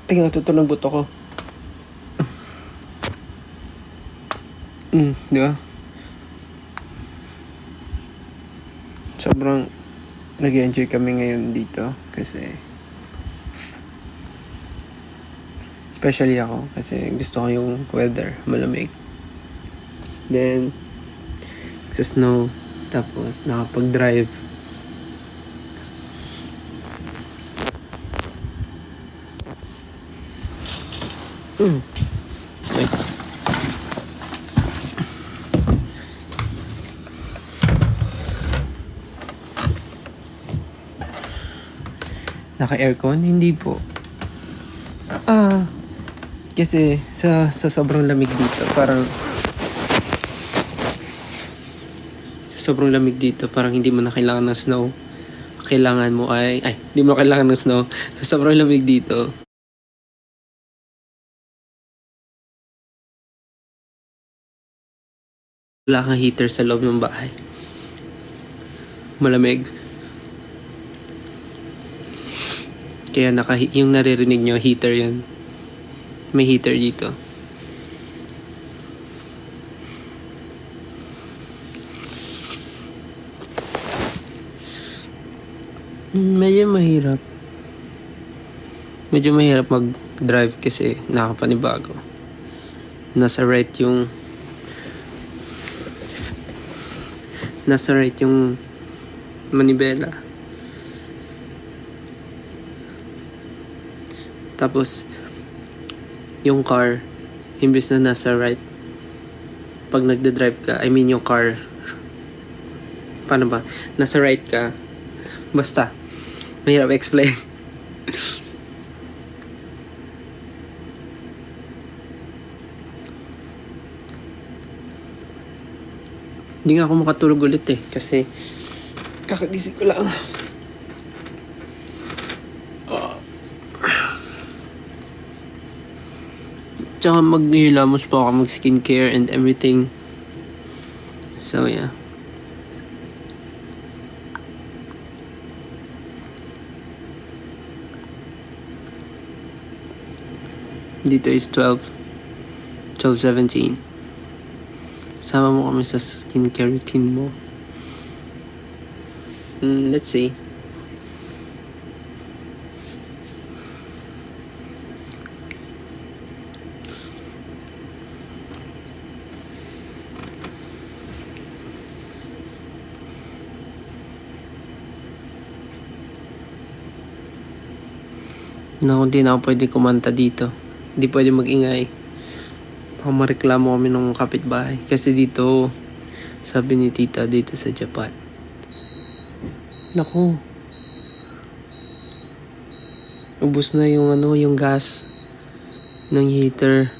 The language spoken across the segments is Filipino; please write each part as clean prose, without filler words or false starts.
Tingnan, tutulong buto ko. Di ba? Sobrang nag-enjoy kami ngayon dito kasi especially ako kasi gusto ko yung weather, malamig. Then sa snow, tapos nakapag-drive. Wait. Naka-aircon? Hindi po. Kasi sa sobrang lamig dito, parang hindi mo na kailangan ng snow. Kailangan mo hindi mo kailangan ng snow. Sa sobrang lamig dito, wala kang heater sa loob ng bahay. Malamig. Kaya yung naririnig nyo, heater yan. May heater dito. Medyo mahirap mag-drive kasi nakapanibago. Nasa right yung manibela. Tapos yung car, imbes na nasa right, pag nagde-drive ka, yung car, paano ba? Nasa right ka, basta, mahirap explain. Hindi nga ako makatulog ulit kasi kakagising ko lang. Tsaka maghihilamos pa ako, mag-skincare and everything. So yeah. Dito is 12:17. Sama mo kami sa skincare routine mo. Let's see. Hindi na ako pwede kumanta dito. Hindi pwede mag-ingay. Baka mareklamo kami ng kapitbahay. Kasi dito, sabi ni tita, dito sa Japan, naku, ubos na yung gas ng heater.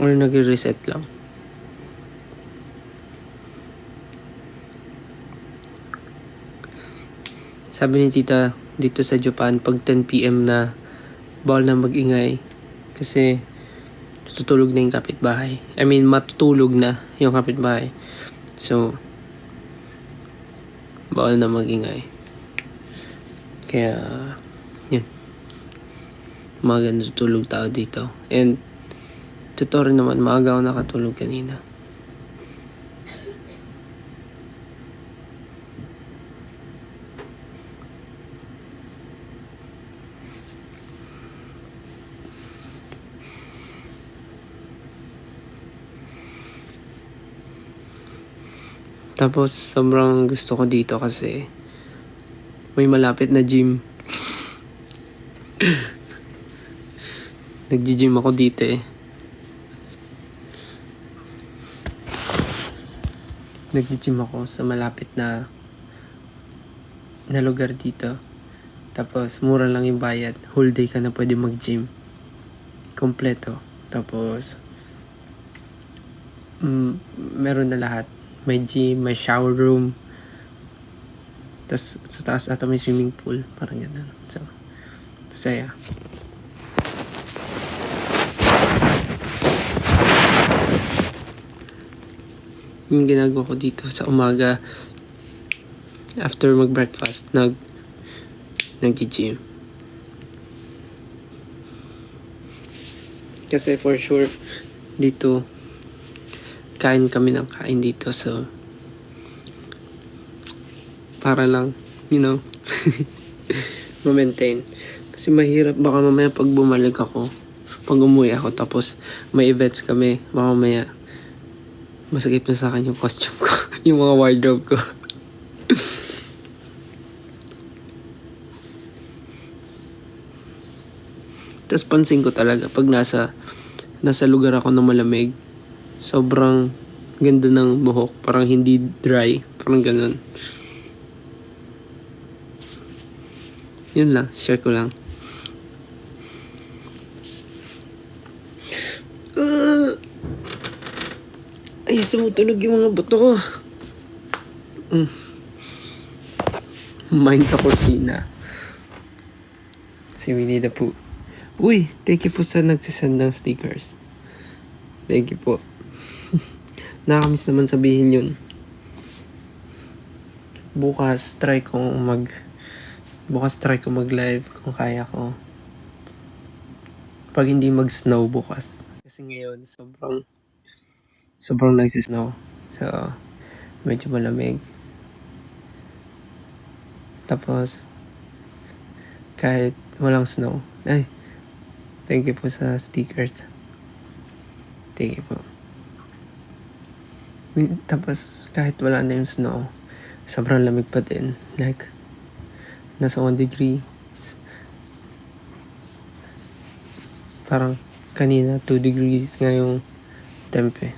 Or nag-reset lang. Sabi ni tita, dito sa Japan, pag 10 PM na, bawal na mag-ingay. Kasi, tutulog na yung kapitbahay. Matutulog na yung kapitbahay. So, bawal na mag-ingay. Kaya, yun. Maaga natutulog tao dito. And, totoo rin naman, maaga ako nakatulog kanina. Tapos, sobrang gusto ko dito kasi may malapit na gym. Nag-gym ako dito Nag-gym ako sa malapit na lugar dito. Tapos, mura lang yung bayad. Whole day ka na pwede mag-gym. Kompleto. Tapos, meron na lahat. May gym, may shower room. Tapos sa taas ata may swimming pool. Parang yan. So, saya. Yung ginagawa ko dito sa umaga, after mag-breakfast, nag-gym. Kasi for sure, dito, kain kami ng kain dito. So, para lang, ma-maintain. Kasi mahirap, baka mamaya pag bumalik ako, pag umuwi ako, tapos may events kami, baka mamaya, masakit na sa akin yung costume ko, yung mga wardrobe ko. Tapos pansin ko talaga, pag nasa lugar ako na malamig, sobrang ganda ng buhok, parang hindi dry, parang ganun. Yun lang, share ko lang. Ay, sumutunog yung mga buto ko. Mine sa kusina. Si Winnie the Pooh. Uy, thank you po sa nagsisend ng stickers. Thank you po. Nakakamiss naman sabihin yun. Bukas try kong mag-live kung kaya ko. Pag hindi mag-snow bukas. Kasi ngayon, sobrang nagsisnow. So, medyo malamig. Tapos, kahit walang snow. Ay, thank you po sa stickers. Thank you po. Tapos, kahit wala na yung snow, sobrang lamig pa din. Like, nasa 1 degree. Parang kanina 2 degrees nga yung tempe.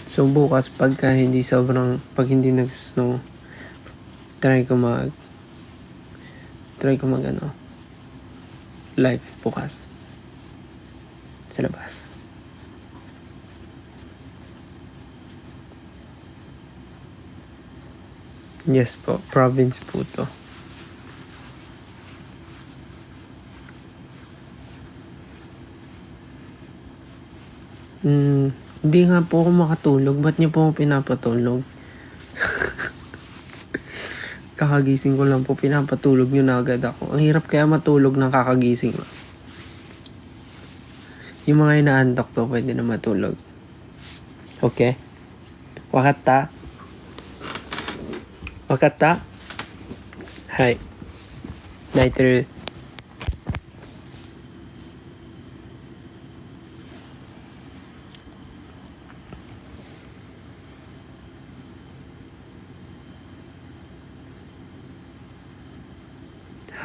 So bukas pag hindi nag-snow, try ko mag live bukas sa labas. Yes po, province po to. Hindi nga po ako makatulog. Ba't niyo po ako pinapatulog? Kakagising ko lang po, pinapatulog niyo na agad ako. Ang hirap kaya matulog ng kakagising. Yung mga inaantok to, pwede na matulog. Okay? Wakatta? Hai. Naiter.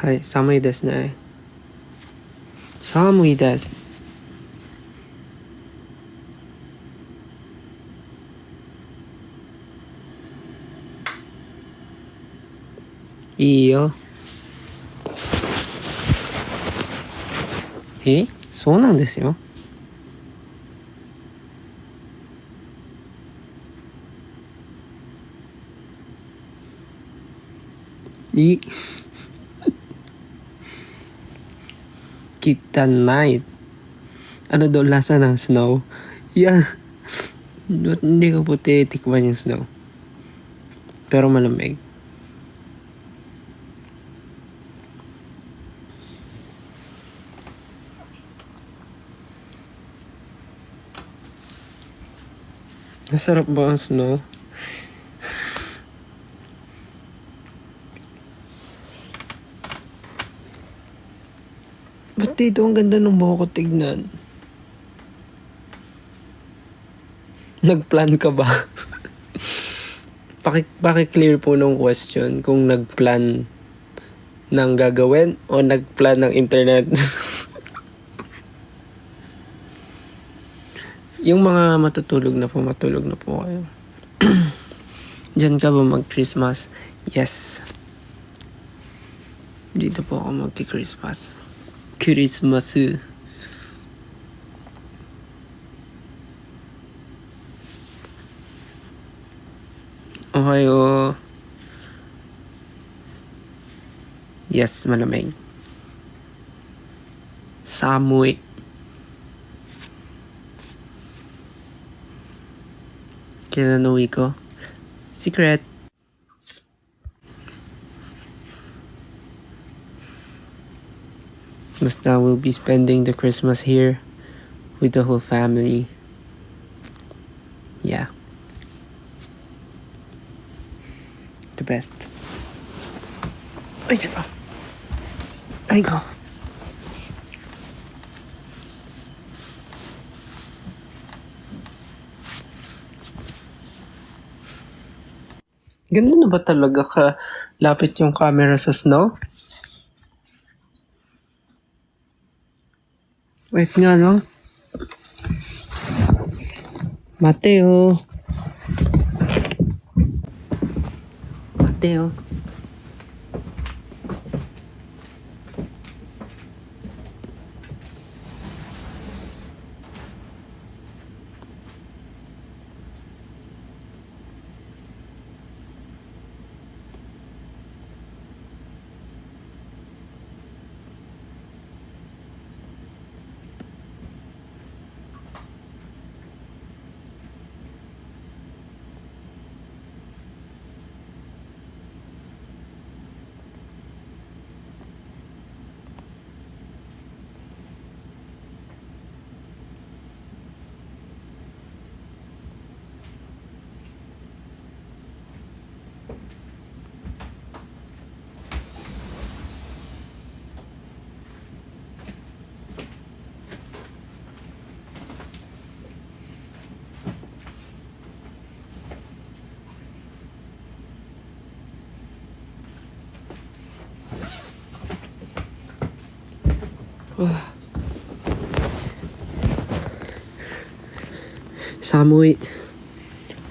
Hai, 寒いですね。寒いです。いいよ。そうなんですよ。Kitanay. Ano daw lasa ng snow? Yeah. Hindi ko po titikman yung snow. Pero malamig. Masarap ba ang snow? Ba't dito ang ganda ng buhok ko tignan? Nagplan ka ba? Paki-clear po nung question kung nagplan ng gagawin o nagplan ng internet. Yung mga matulog na po kayo. Diyan ka ba mag-Christmas? Yes. Dito po ako mag-Christmas. Ohayo. Yes, malamig. Samuy. Kailan uwi ko? Secret. Basta we'll be spending the Christmas here with the whole family. Yeah. The best. Ay, diba? Ay, go. Ganda na ba talaga ka lapit yung camera sa snow? Wait nga lang. Mateo. Mateo. Samoy.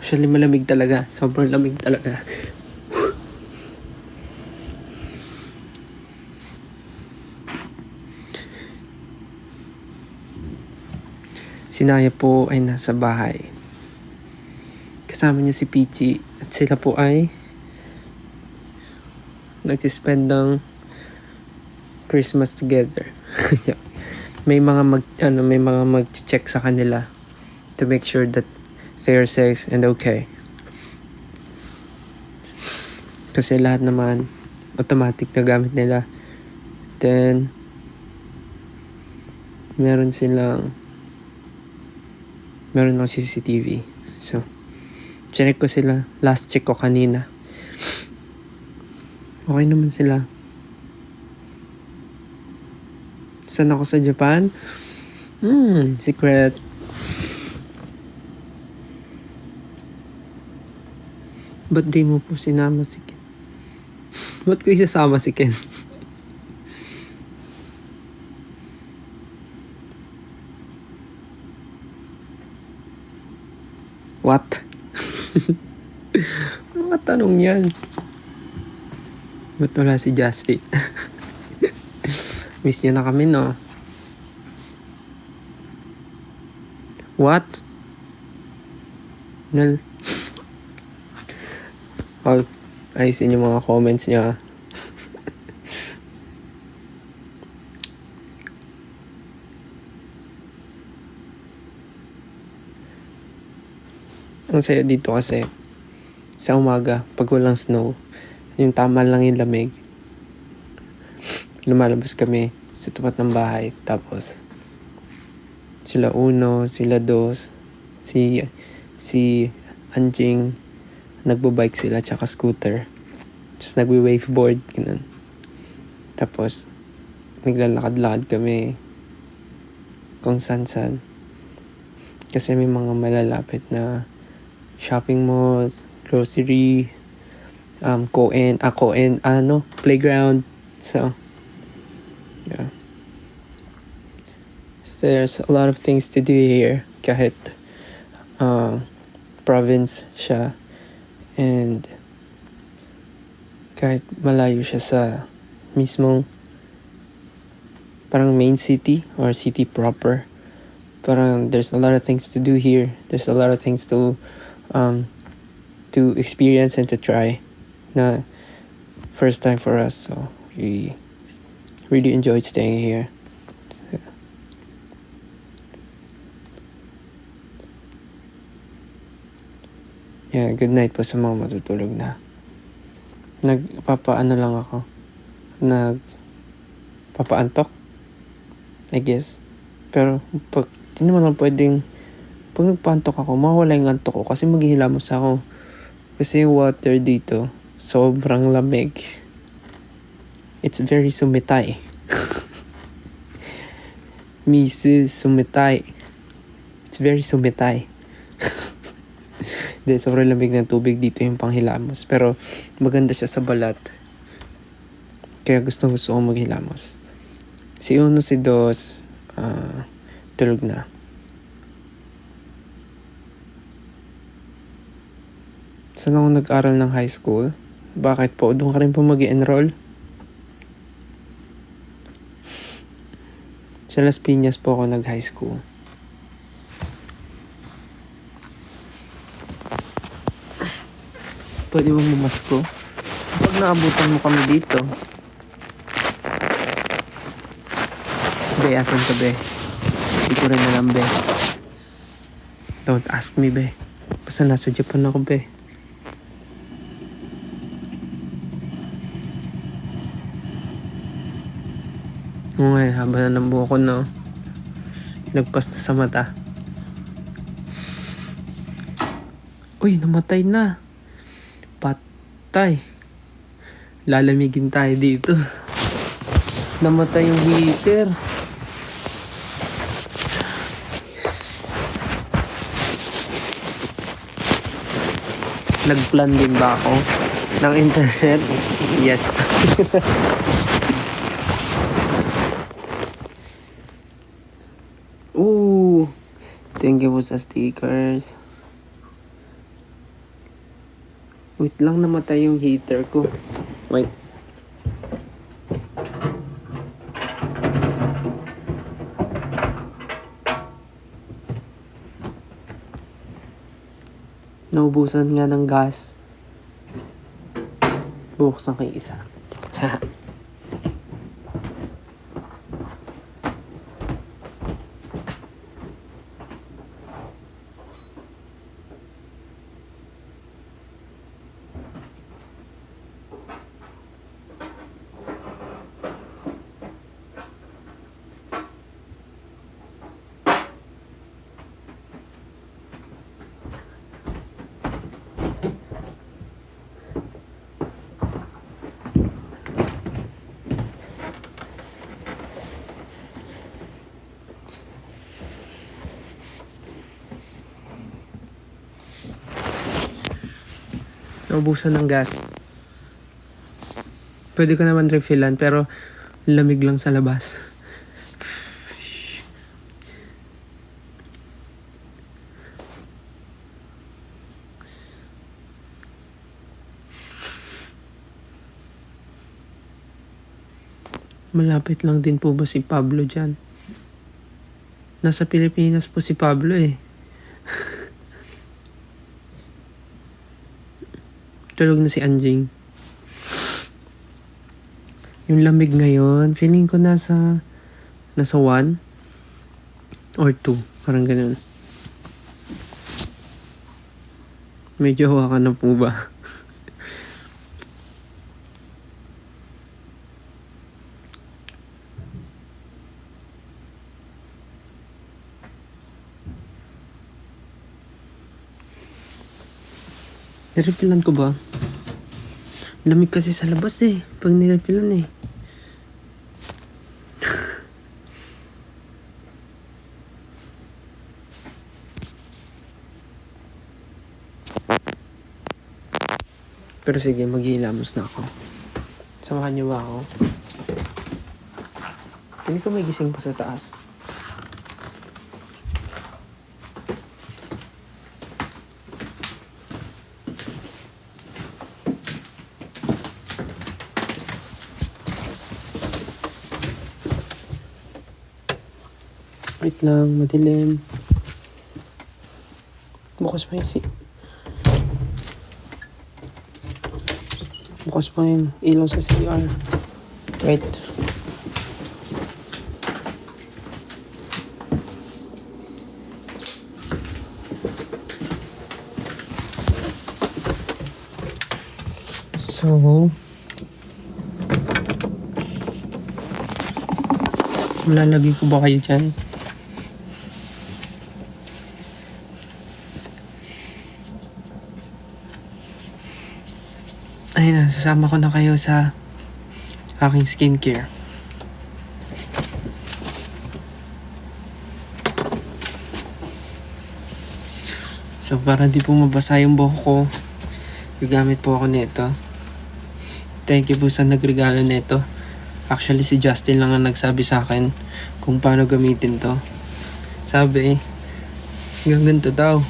Actually, malamig talaga. Sobrang lamig talaga. Si Naya po ay nasa bahay. Kasama niya si Peachy. At sila po ay nag-spend ng Christmas together. may mga mag-check sa kanila to make sure that they are safe and okay. Kasi lahat naman automatic na gamit nila. Then meron ng CCTV. So check ko sila. Last check ko kanina. Okay naman sila. Saan ako sa Japan? Secret. Ba't di mo po sinama si Ken? Ba't ko isasama si Ken? What? Ano ba tanong yan? Ba't wala si Justin? Miss niya na kami, no? What? Nal? Ayusin yung mga comments niya. Ang saya dito kasi sa umaga, pag walang snow, yung tama lang yung lamig. Lumalabas kami sa tapat ng bahay. Tapos sila Uno, sila Dos, si Anjing, nagbabike sila tsaka scooter. Tapos nagwi-waveboard, ganun. Tapos naglalakad-lakad kami kung san-san. Kasi may mga malalapit na shopping malls, grocery, playground. So, yeah. So there's a lot of things to do here. Kahit province siya. And kahit malayo siya sa mismong parang main city or city proper. Parang there's a lot of things to do here. There's a lot of things to experience and to try. Na first time for us, so we really enjoyed staying here. Yeah, good night po sa mga matutulog na. Nagpapaano lang ako. Nagpapaantok, I guess. Pero pag di naman lang pwedeng pag nagpaantok ako, mawala yung antok ko kasi maghihilamos ako. Kasi yung water dito, sobrang lamig. It's very sumitay. Mrs. Sumitay. It's very sumitay. Hindi, sobrang lamig ng tubig dito yung panghilamos. Pero maganda siya sa balat. Kaya gusto ko maghilamos. Si Uno, si Dos, tulog na. Saan ako nag-aral ng high school? Bakit po? Doon ka rin po mag-enroll? Sa Las Piñas po ako nag-high school. Pwede bang bumasko? Pag naabutan mo kami dito. Be, asan ka, be? Hindi ko rin alam, be. Don't ask me, be. Basta nasa Japan ako, be. Okay, haba na ng buhok ko, no? Nagpas na sa mata. Uy, namatay na. Patay. Lalamigin tayo dito. Namatay yung heater. Nagplan din ba ako ng internet? Yes. Ooh, thank you po sa stickers. Wait lang, namatay yung heater ko. Wait. Naubusan nga ng gas. Buksan ko yung isa. Naubusan ng gas. Pwede ko naman refillan pero lamig lang sa labas. Malapit lang din po ba si Pablo dyan? Nasa Pilipinas po si Pablo eh. Tulog na si Anjing. Yung lamig ngayon, feeling ko nasa 1 or 2. Parang ganun. May jowa ka na po ba? Nirefillan ko ba? Lamig kasi sa labas eh. Pag nirefillan eh. Pero sige, maghihilamos na ako. Samahan niyo ba ako? Hindi ko may gising pa sa taas. Wait lang, madilim. Bukas pa yung ilaw sa CR. Wait. So, malalagay ko ba kayo dyan? Ayun na, sasama ko na kayo sa aking skincare. So, para di po mabasa yung buhok ko, gagamit po ako nito. Thank you po sa nagregalo nito. Actually, si Justin lang ang nagsabi sa akin kung paano gamitin to. Sabi, ganito daw.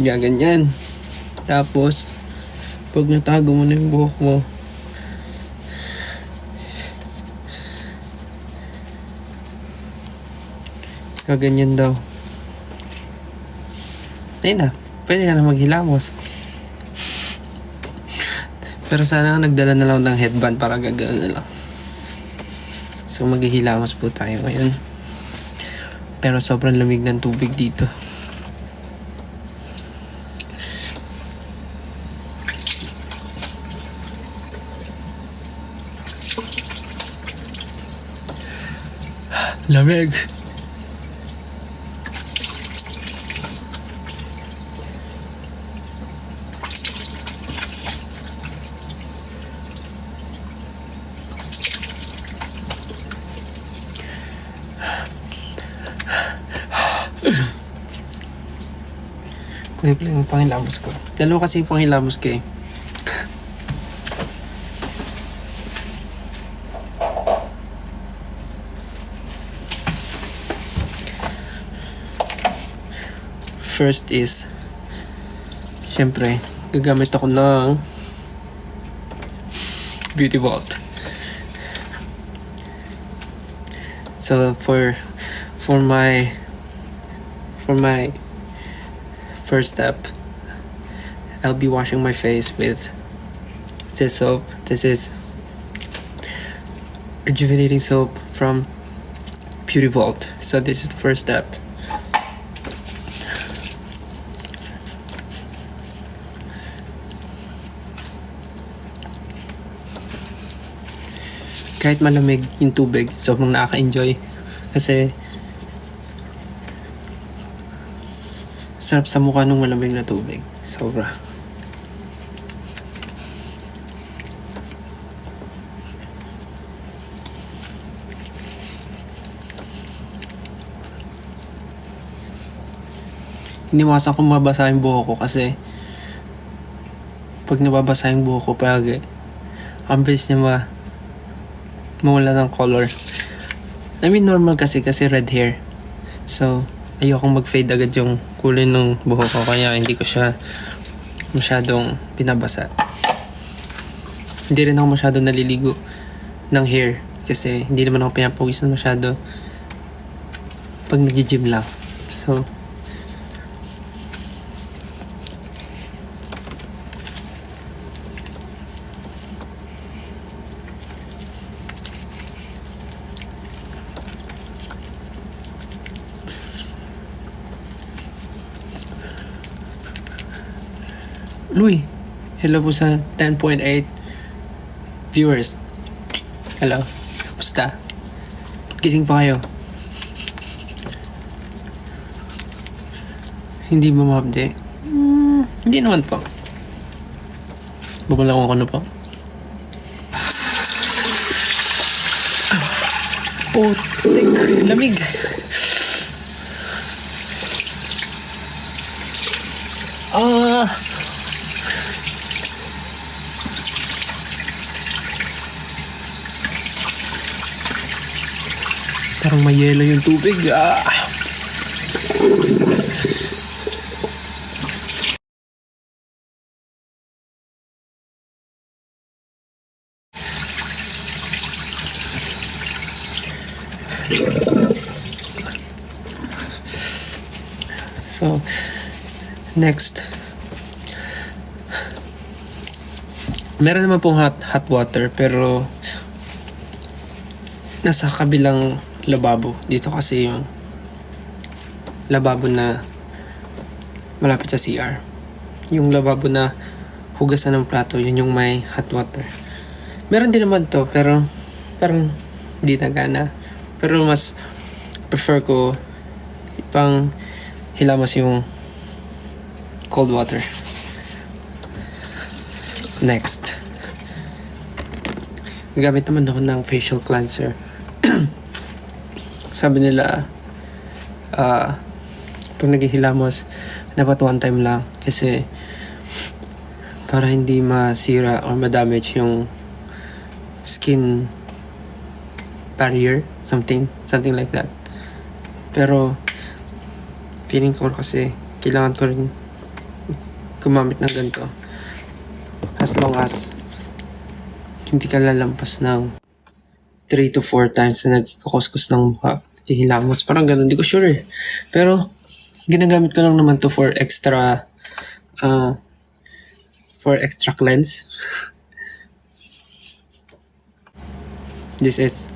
Gaganyan. Tapos, pag natago mo na yung buhok mo, gaganyan daw. Ayun na, pwede ka na maghilamos. Pero sana nagdala na lang ng headband para gagawin na lang. So maghihilamos po tayo ngayon. Pero sobrang lamig ng tubig dito. Lamig. Kunin ko lang yung panghilamos ko. Dalawa kasi yung panghilamos ko eh. First is, syempre, gagamit ako ng Beauty Vault. So for my first step, I'll be washing my face with this soap. This is rejuvenating soap from Beauty Vault. So this is the first step. Kahit malamig yung tubig, sobrang nakaka-enjoy. Kasi sarap sa mukha ng malamig na tubig. Sobra. Iniwasan ko mabasa yung buhok ko kasi pag nababasa yung buhok ko palagi, ang bilis niya mawala ng color. I mean normal kasi red hair. So ayokong mag-fade agad yung kulay ng buhok ko kaya hindi ko siya masyadong pinabasa. Hindi rin ako masyadong naliligo ng hair kasi hindi naman ako pinapawisan masyado pag nag-gym lang. So Louie, hello po sa 10.8 viewers. Hello, basta? Gising pa kayo? Hindi mo ma-update? Hindi naman po. Babala ko ano po. Oh, tek, lamig. Parang may yelo yung tubig. So, next. Meron naman pong hot water pero nasa kabilang lababo. Dito kasi yung lababo na malapit sa CR. yung lababo na hugasan ng plato, yun yung may hot water. Meron din naman to, pero parang di na gana. Pero mas prefer ko pang hilamos yung cold water. Next, gamit naman ako ng facial cleanser. Sabi nila, pag naghihilamos, dapat one time lang. Kasi, para hindi masira or ma-damage yung skin barrier. Something like that. Pero, feeling ko kasi, kailangan ko rin gumamit ng ganito. As long as, hindi ka lalampas ng 3 to 4 times na nagkukuskus ng mukha. Hihilamos. Parang ganun. Hindi ko sure eh. Pero, ginagamit ko lang naman to for extra cleanse. This is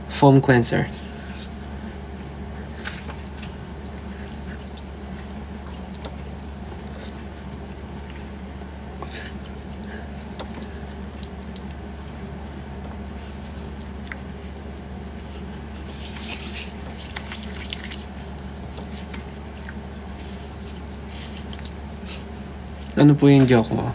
foam cleanser. Ano po yung joke mo?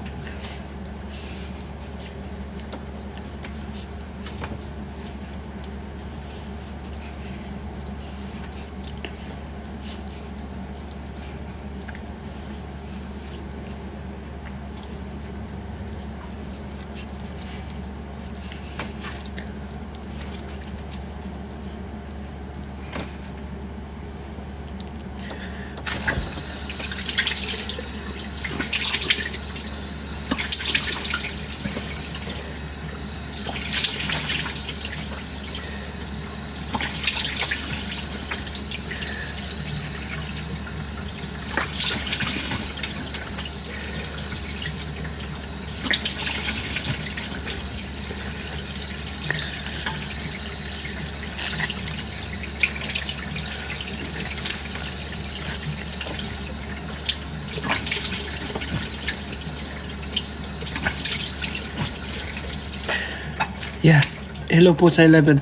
Yeah. Hello po sa 11.5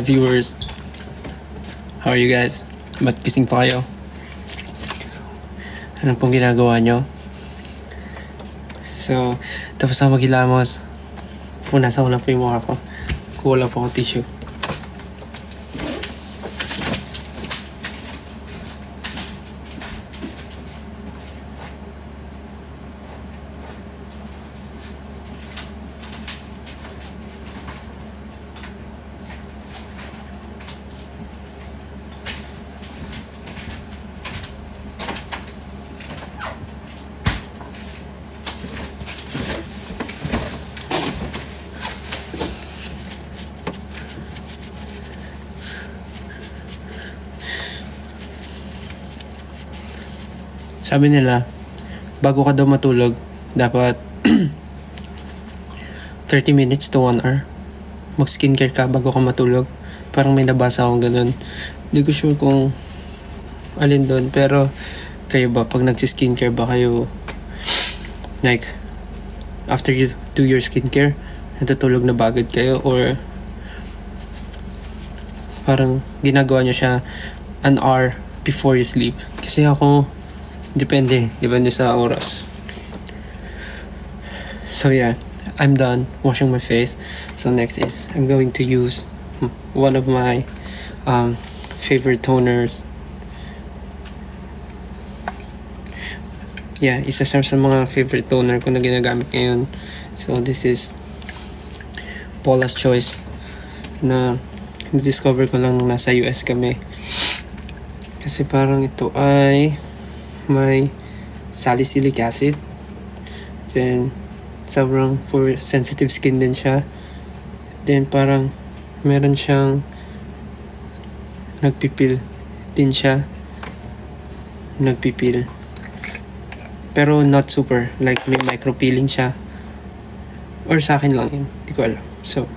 viewers. How are you guys? Ba't gising pa kayo? Anong pong ginagawa nyo? So, tapos na maghilamos. Punasan ko lang po yung mukha ko. Kuha lang po ako tissue. Sabi nila, bago ka daw matulog, dapat 30 minutes to 1 hour. Mag-skincare ka bago ka matulog. Parang may nabasa akong ganun. Hindi ko sure kung alin doon. Pero, kayo ba, pag nag-skincare ba kayo, like, after you do your skincare, natutulog na bagad kayo? Or, parang ginagawa nyo siya an hour before you sleep? Kasi ako, Depende sa oras. So yeah, I'm done washing my face. So next is I'm going to use one of my favorite toners. Yeah, isa sa mga favorite toner ko na ginagamit ngayon. So this is Paula's Choice na discover ko lang nung nasa US kami. Kasi parang ito ay may salicylic acid. Then, sobrang for sensitive skin din siya. Then, parang meron siyang nagpipil din siya. Nagpipil. Pero not super. Like, may micro-peeling siya. Or sa akin lang yun. Hindi ko alam. So,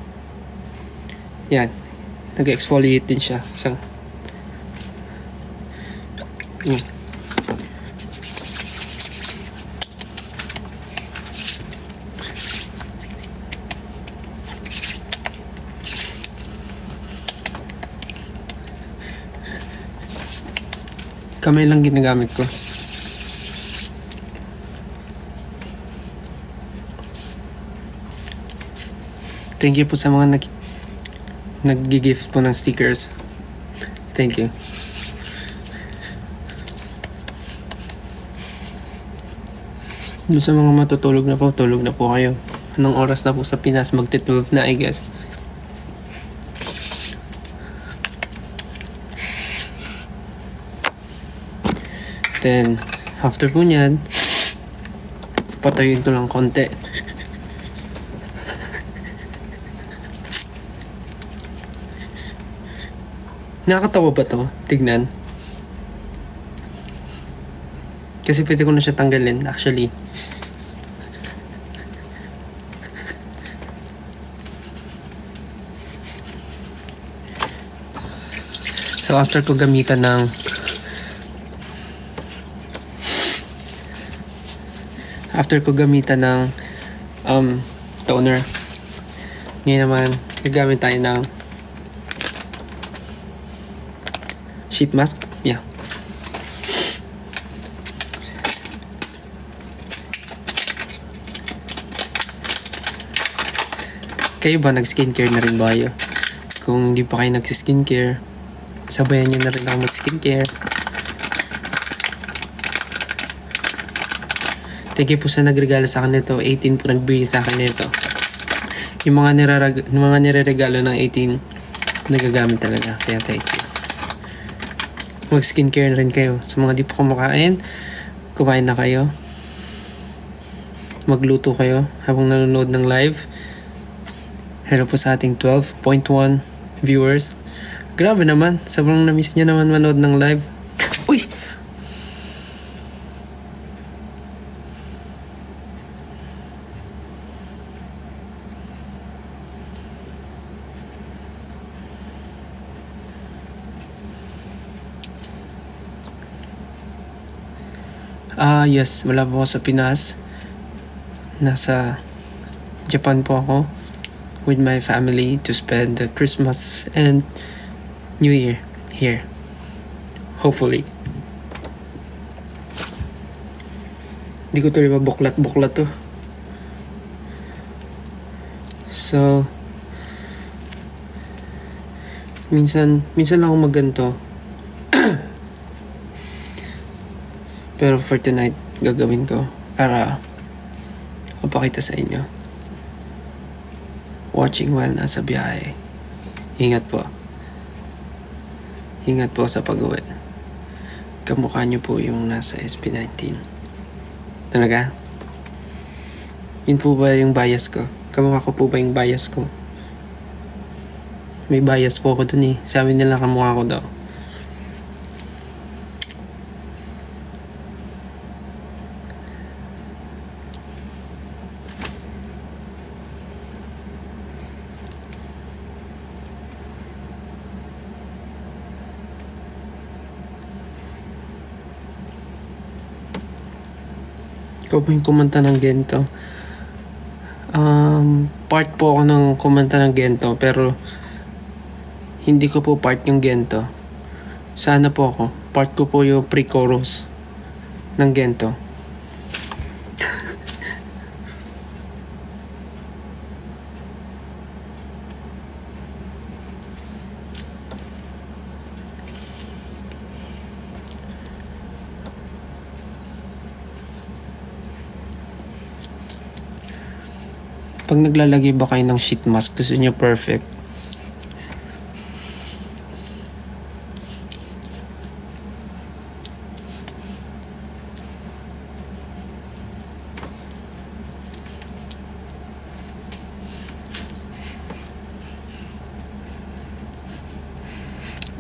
yan. Nag-exfoliate din siya. So, Kamay lang ginagamit ko. Thank you po sa mga nag-gift po ng stickers. Thank you. Doon sa mga matutulog na po, tulog na po kayo. Anong oras na po sa Pinas? Magti-12 na, I guess. Then, after po nyan, patayuin ko lang konti. Nakakatawa ba to? Tignan. Kasi pwede ko na siya tanggalin, actually. So, after ko gamitan ng toner, ngayon naman, gagamit tayo ng sheet mask. Yeah. Kayo ba nag-skincare na rin ba kayo? Kung hindi pa kayo nagsi-skincare, sabayan nyo na rin ako mag-skincare. Thank you po sa nagregalo sa akin nito. 18 po nagbigay sa akin nito. Yung mga nireregalo ng 18, nagagamit talaga. Kaya thank you. Mag-skincare na rin kayo. Sa mga di pa kumakain, kumain na kayo. Magluto kayo habang nanonood ng live. Hello po sa ating 12.1 viewers. Grabe naman. Sobrang na-miss nyo naman manood ng live. Uy! Yes. Wala po ako sa Pinas. Nasa Japan po ako with my family to spend the Christmas and New Year here. Hopefully. Hindi ko tuloy mabuklat-buklat to. So, minsan lang ako magganto. Pero for tonight, gagawin ko para mapakita sa inyo. Watching while nasa biyahe. Ingat po. Ingat po sa pag-uwi. Kamukha nyo po yung nasa SP19. Talaga? Yun po ba yung bias ko? Kamukha ko po ba yung bias ko? May bias po ako dun eh. Sabi nila kamukha ko daw. Ikaw po yung kumanta ng Gento. Part po ako ng kumanta ng Gento, pero hindi ko po part yung Gento. Sana po ako. Part ko po yung pre-chorus ng Gento. Pag naglalagay ba kayo ng sheet mask, gusto nyo perfect.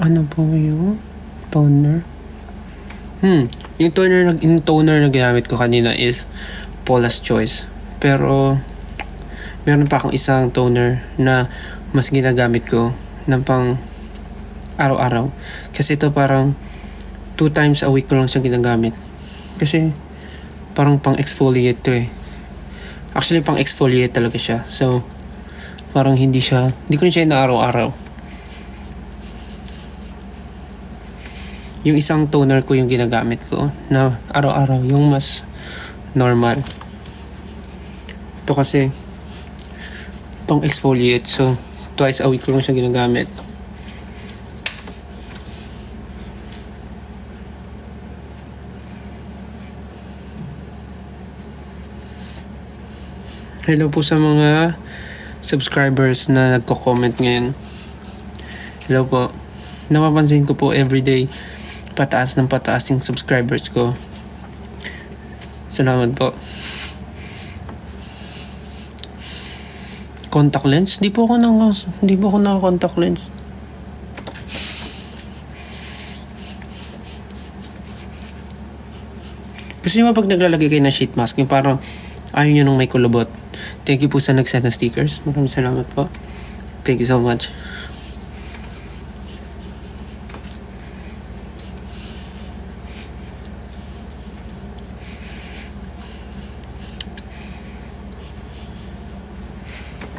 Ano po yung toner? Yung toner na ginamit ko kanina is Paula's Choice. Pero meron pa akong isang toner na mas ginagamit ko ng pang araw-araw. Kasi ito parang 2 times a week ko lang siya ginagamit. Kasi parang pang exfoliate to eh. Actually pang exfoliate talaga siya. So parang hindi ko na siya na araw-araw. Yung isang toner ko yung ginagamit ko na araw-araw, yung mas normal. Ito kasi pang exfoliate, so twice a week ko lang siya ginagamit. Hello po sa mga subscribers na nagko-comment ngayon. Hello po. Napapansin ko po everyday pataas ng pataas yung subscribers ko. Salamat po. Contact lens? Hindi po ako naka-contact lens. Kasi pag naglalagay kayo ng sheet mask, yung parang ayaw nyo nung may kulubot. Thank you po sa nag-send ng stickers. Maraming salamat po. Thank you so much.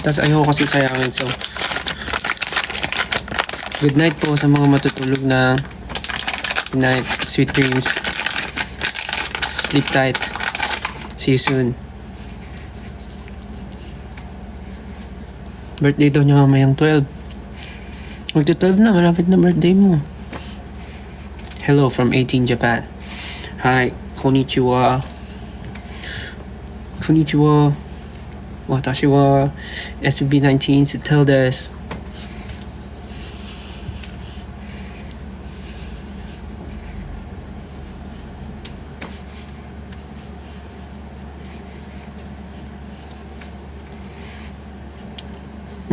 Tapos ayoko kasi sayangin, so good night po sa mga matutulog na. Good night, sweet dreams, sleep tight, see you soon. Birthday daw niya mamayang 12. Magti-12 na, malapit na birthday mo. Hello from 18 Japan. Hi, konnichiwa. Konnichiwa. Watashi wa SB19 Tell desu.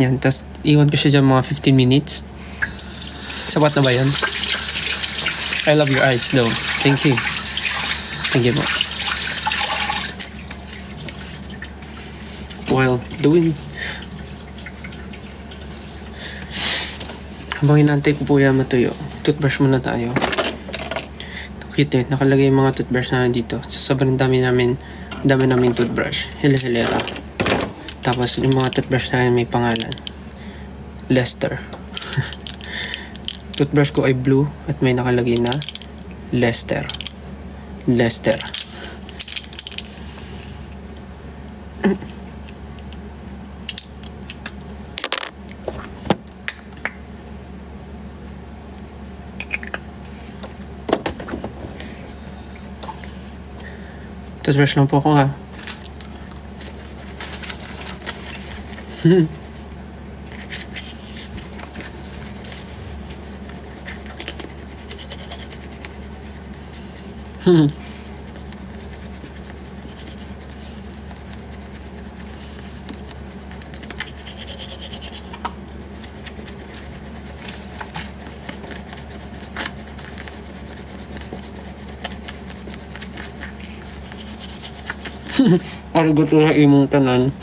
Yan, tas iwan ko siya dyan mga 15 minutes. Sapat na ba yan? I love your eyes though. Thank you. Thank you po. While doing, habang inantay ko po yan matuyo, toothbrush muna tayo. Cute eh, nakalagay yung mga toothbrush na dito. So, sobrang dami namin toothbrush. Hilera. Tapos yung mga toothbrush na may pangalan, Lester. Toothbrush ko ay blue at may nakalagay na Lester. Toothbrush lang po ako ha. Arigato sa imong tanan.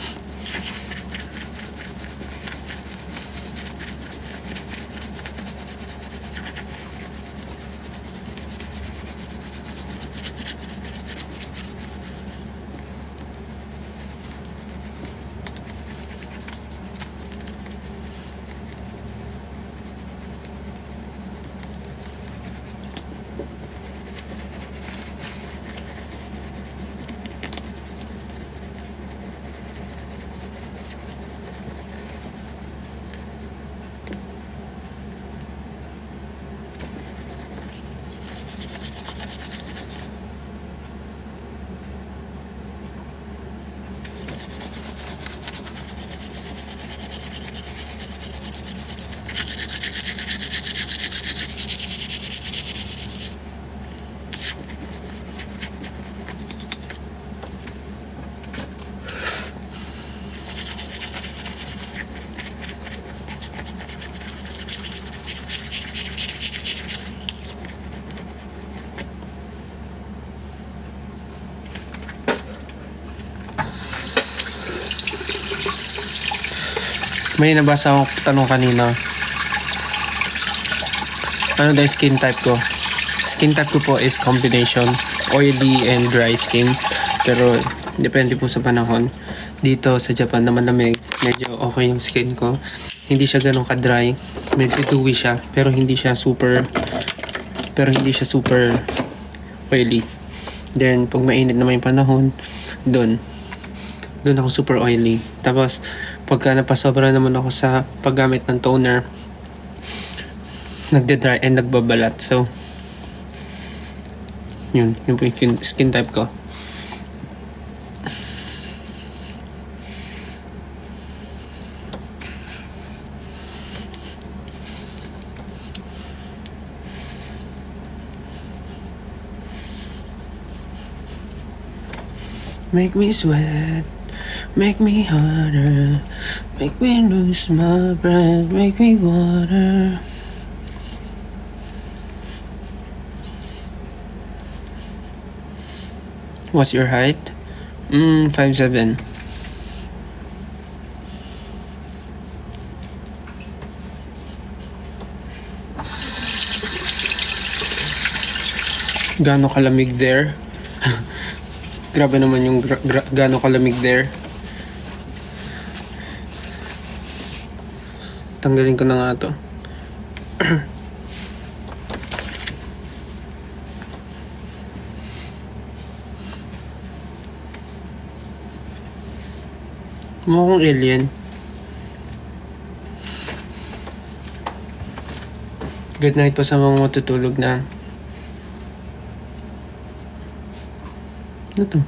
May nabasa akong tanong kanina. Ano daw skin type ko? Skin type ko po is combination oily and dry skin. Pero depende po sa panahon. Dito sa Japan na malamig, medyo okay yung skin ko. Hindi siya ganun ka-dry. Medyo dewy siya, pero hindi siya super pero hindi siya super oily. Then pag mainit naman yung panahon, doon ako super oily. Tapos pagka napasobra naman ako sa paggamit ng toner, nagde-dry and nagbabalat. So yun po yung skin type ko. Make me sweat, make me harder, make me lose my breath, make me water. What's your height? 5'7". Gaano kalamig there? Grabe naman yung gaano kalamig there. Tanggalin ko na nga to. Mukhang alien. Good night po sa mga matutulog na. Ano to?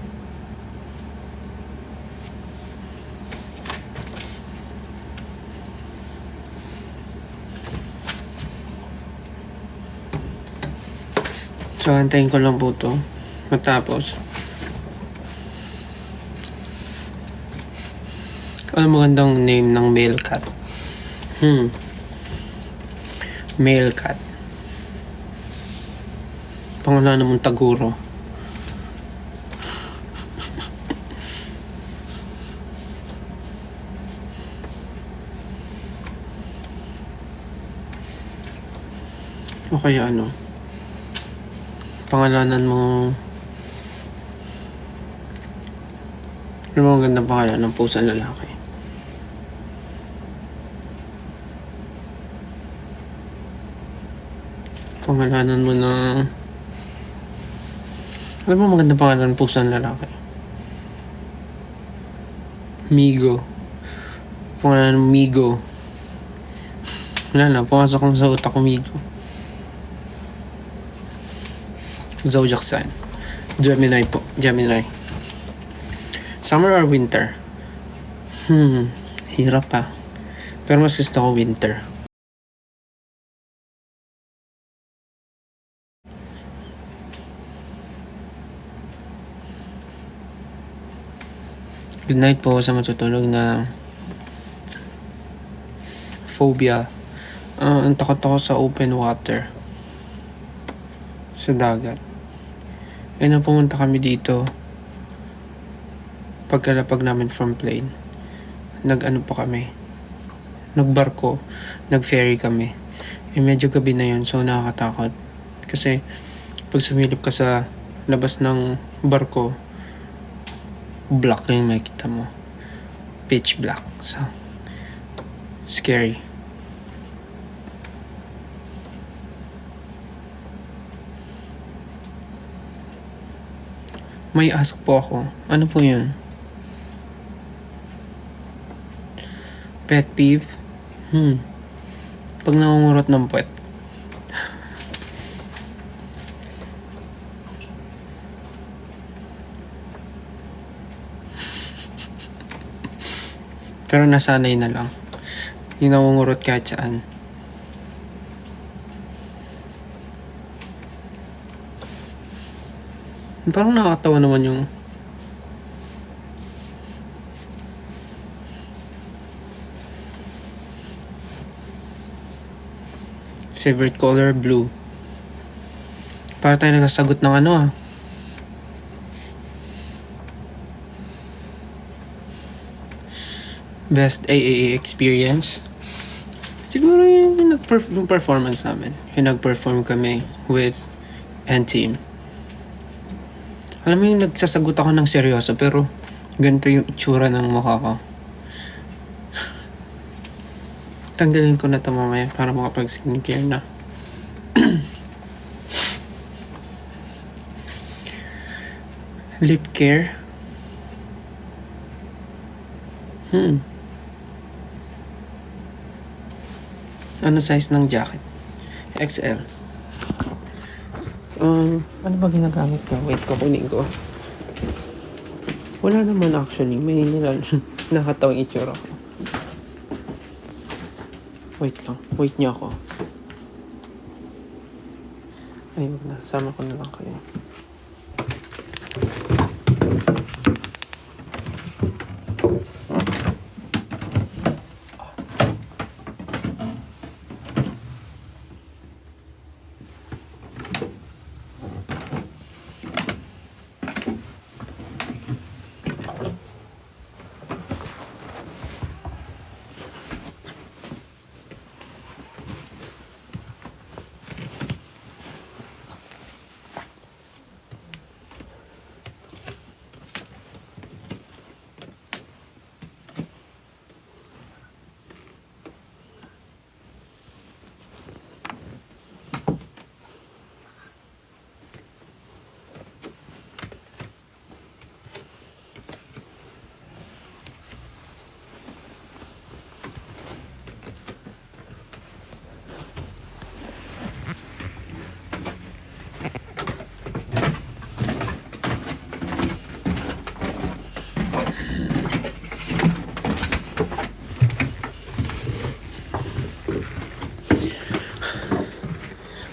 So, antayin ko lang po to matapos. Ano magandang name ng male cat? Male cat. Pangalan naman Taguro. O kaya ano? Pangalanan mo... Ano mga magandang pangalan ng pusang lalaki? Pangalanan mo ng... Ano mo magandang pangalan ng pusang lalaki? Migo. Pangalanan ng Migo. Wala na, pumasok lang sa utak ko Migo. Zodiac sign. Gemini po. Gemini. Summer or winter? Hirap pa. Pero mas gusto ko winter. Good night po sa matutulog na phobia. Ang takot ako sa open water. Sa dagat. Eh nang pumunta kami dito, pagkalapag namin from plane, nag-ano pa kami, nagbarko, nag-ferry kami. Eh medyo gabi na yun, so nakakatakot. Kasi pag sumilip ka sa labas ng barko, black yung makikita mo. Pitch black. So, scary. May ask po ako. Ano po yun? Pet peeve? Pag nangungurot ng puwet. Pero nasanay na lang. Yung nangungurot kahit saan. Parang nakakatawa naman yung favorite color, blue. Para tayo nagsasagot ng ano Best AAA experience? Siguro yung performance namin. Yung nag-perform kami with N-Team. Alam mo yung nagsasagot ako ng seryoso pero ganito yung itsura ng mukha ko. Tanggalin ko na ito mamaya para makapag-skincare na. Lip care. Ano size ng jacket? XL. Ano ba ginagamit ko? Wait, kukunin ko. Wala naman actually. May nakatawang itsura ko. Wait lang. Wait niyo ako. Ayun na. Sama ko na lang kayo.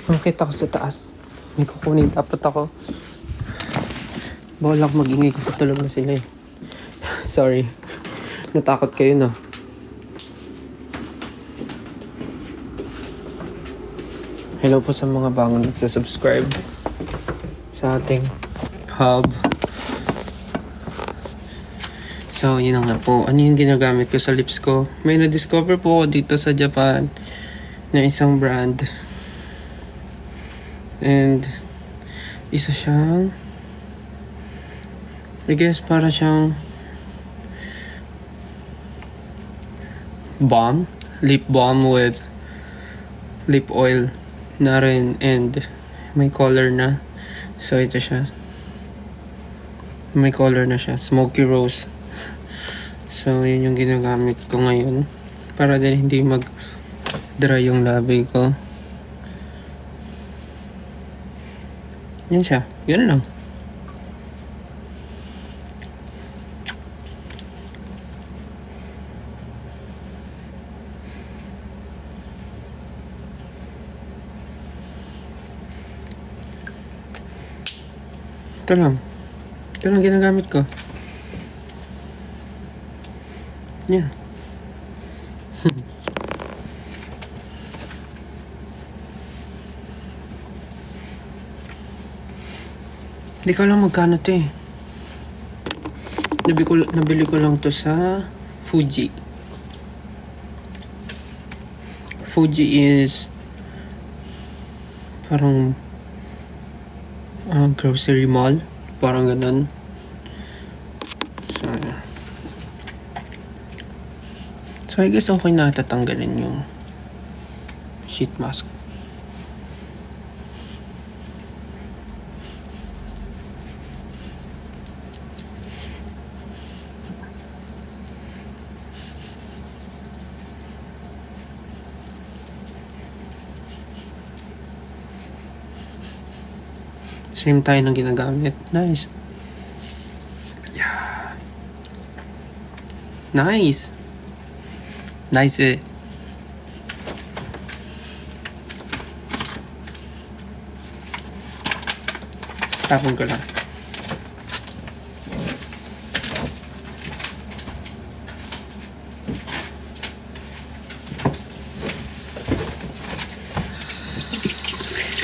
Nakita ko sa taas. May kukunin dapat ako. Bawal ako mag-ingay kasi tulog na sila eh. Sorry. Natakot kayo na. Hello po sa mga bagong nagsasubscribe sa ating hub. So, yun na nga po. Ano yung ginagamit ko sa lips ko? May na-discover po ako dito sa Japan na isang brand. And isa siyang I guess para siyang balm, lip balm with lip oil na rin and may color na. So ito siya. May color na siya, smoky rose. So yun yung ginagamit ko ngayon para din hindi mag-dry yung labi ko. Yan siya. Yan lang. Ito lang. Ito lang ginagamit ko. Yan. Hindi ko alam magkano to eh. Nabili ko lang to sa Fuji. Fuji is parang grocery mall. Parang ganun. So I guess okay na tatanggalin yung sheet mask. Same tayo ng ginagamit. Nice. Yeah. Nice. Nice eh. Tapon ko lang.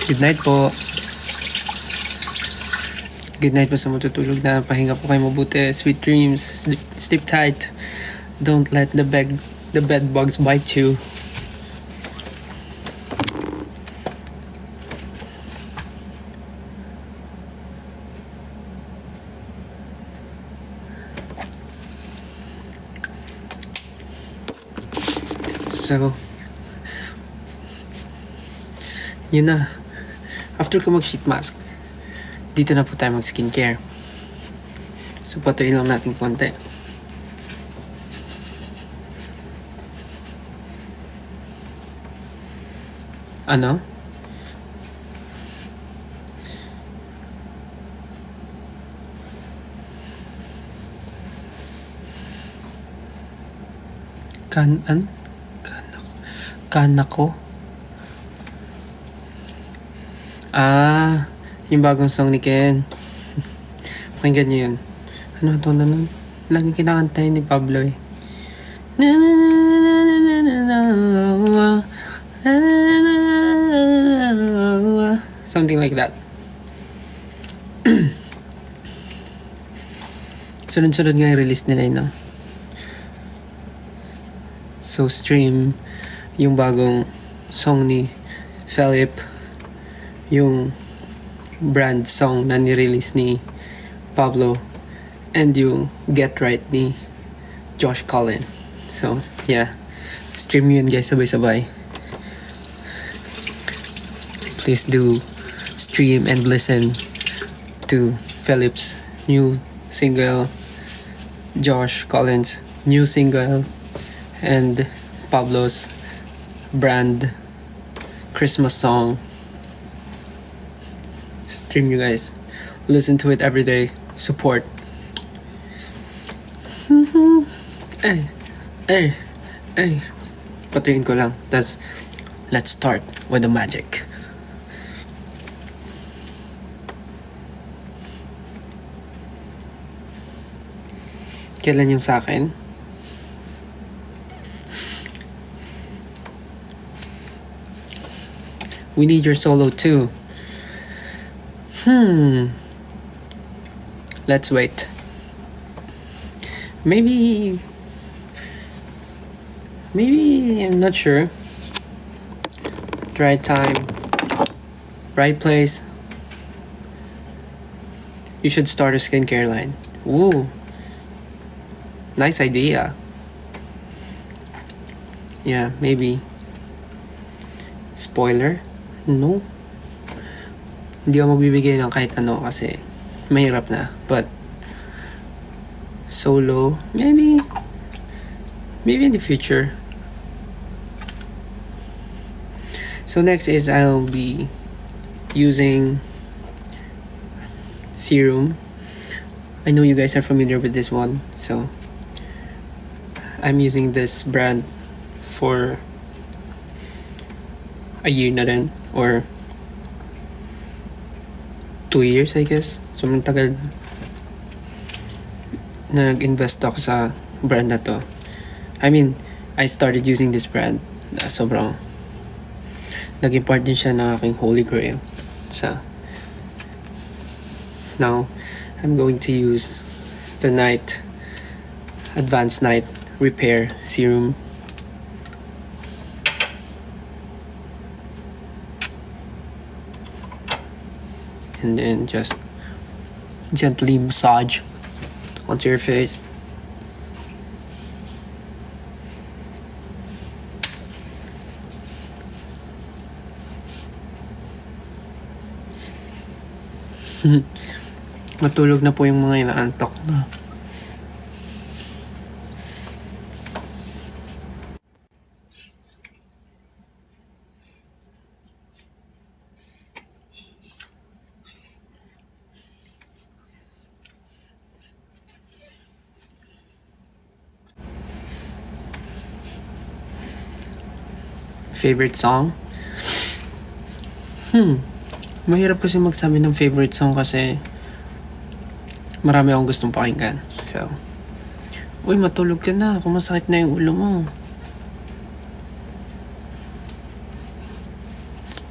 Good night po. Good night po sa matutulog na. Pahinga po kayo mabuti. Sweet dreams. Sleep tight. Don't let the bed bugs bite you. So, yun na. After ko mag-sheet mask, dito na po tayo mag-skincare. So, patuloy lang natin konti. Ano? Kanako? Ah, yung bagong song ni Ken. Pakinggan niyo yun. Ano ito na nun? Lagi kinakanta yun ni Pablo eh. Na na na na na na na na na na na. Something like that. Sunod-sunod nga yung release nila yun, no? So, stream yung bagong song ni Philip, yung brand song na ni-release ni Pablo, and yung Get Right ni Josh Cullen. So, yeah. Stream yun guys, sabay-sabay. Please do stream and listen to Philip's new single, Josh Cullen's new single, and Pablo's brand Christmas song. Stream you guys. Listen to it every day. Support. Hey. Patuyin ko lang. Let's start with the magic. Kailan yung sa akin? We need your solo too. Let's wait. Maybe, I'm not sure. Right time, right place. You should start a skincare line. Ooh. Nice idea. Yeah, maybe. Spoiler? No. Hindi ako magbibigay ng kahit ano kasi mahirap na. But solo, maybe in the future. So next is I'll be using serum. I know you guys are familiar with this one, so I'm using this brand for a year na rin, or 2 years I guess. So matagal na nag-invest ako sa brand na to. I mean, I started using this brand. Sobrang naging part din siya ng aking holy grail. So now I'm going to use the Advanced Night Repair Serum. And then just gently massage onto your face. Matulog na po yung mga inaantok na. Favorite song? Mahirap kasi magsabi ng favorite song kasi marami akong gustong pakinggan. So, uy, matulog ka na kung masakit na yung ulo mo.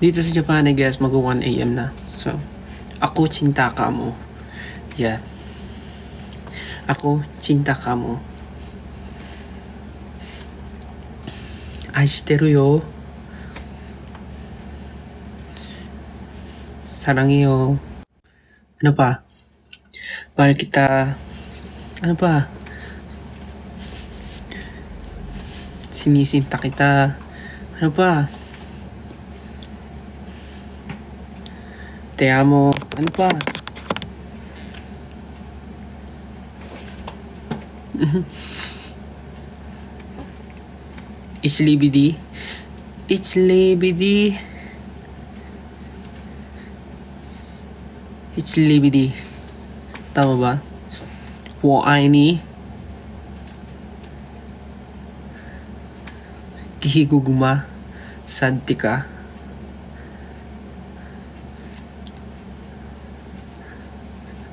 Dito sa Japan, I guess, mag 1 AM na. So, ako cinta ka mo. Yeah. Ako cinta ka mo. 아이시테루 yo. 사랑해요. Ano pa? Mahal kita. Ano pa? Sinisinta kita. Ano pa? Te amo. Ano pa? It's libidi. It's libidi. It's libidi. Tama ba? 我爱你. Kihiguguma. Sadtika.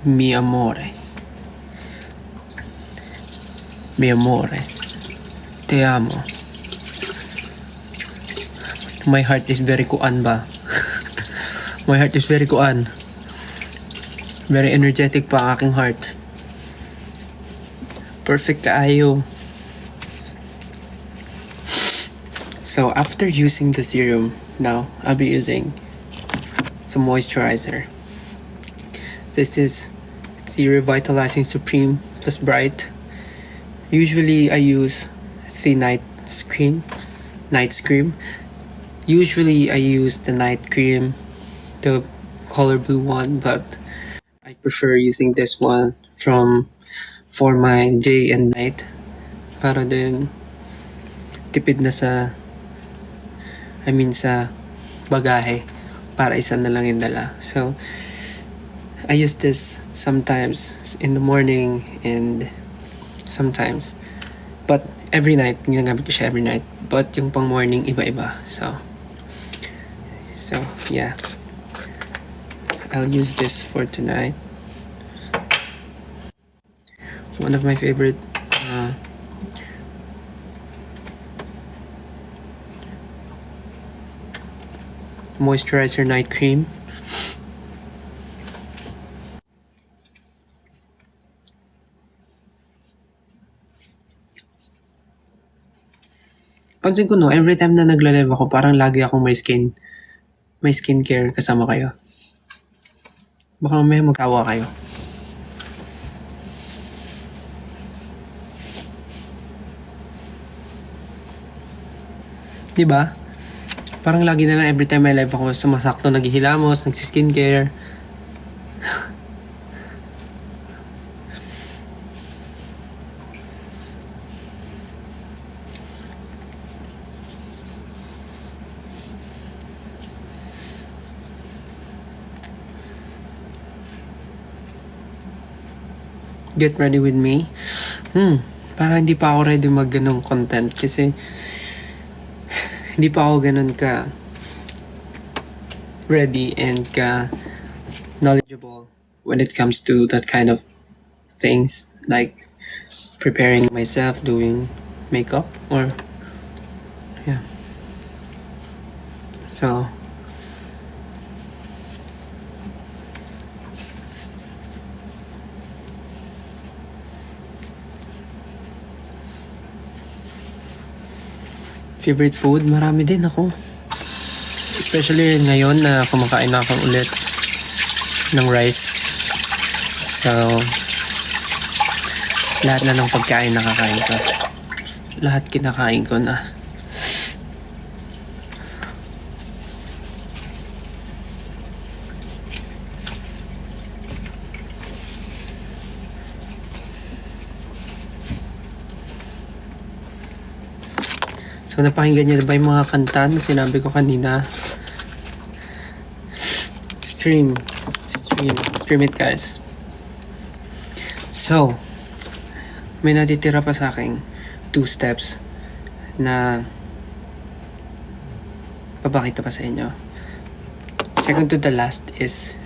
Mi amore. Mi amore. Te amo. My heart is very kuan ba? My heart is very kuan. Very energetic pa ang aking heart. Perfect kaayo. So after using the serum, now I'll be using some moisturizer. This is the Revitalizing Supreme Plus Bright. Usually I use the night cream. Usually I use the night cream, the color blue one, but I prefer using this one for my day and night. Para din tipid na sa bagahe, para isa na lang yung dala. So I use this sometimes in the morning and sometimes, but every night, ginagamit ko siya every night. But yung pang morning, iba-iba. So yeah, I'll use this for tonight. One of my favorite moisturizer night cream. Pansin ko every time na nagla-live ako, parang lagi akong may skincare kasama kayo. Baka mamaya magkawa kayo. Diba? Parang lagi na lang every time may live ako, sumasakto naghihilamos, nagsi-skincare. Get ready with me. Parang hindi pa ako ready mag-ganong content kasi hindi pa ako ganun ka ready and ka knowledgeable when it comes to that kind of things, like preparing myself, doing makeup, or yeah. So favorite food, marami din ako. Especially ngayon na kumakain na ako ulit ng rice. So, lahat na ng pagkain nakakain ko. Lahat kinakain ko na. So, napakinggan niyo na ba yung mga kanta na sinabi ko kanina? Stream it, guys. So, may natitira pa sa akin 2 steps na papakita pa sa inyo. Second to the last is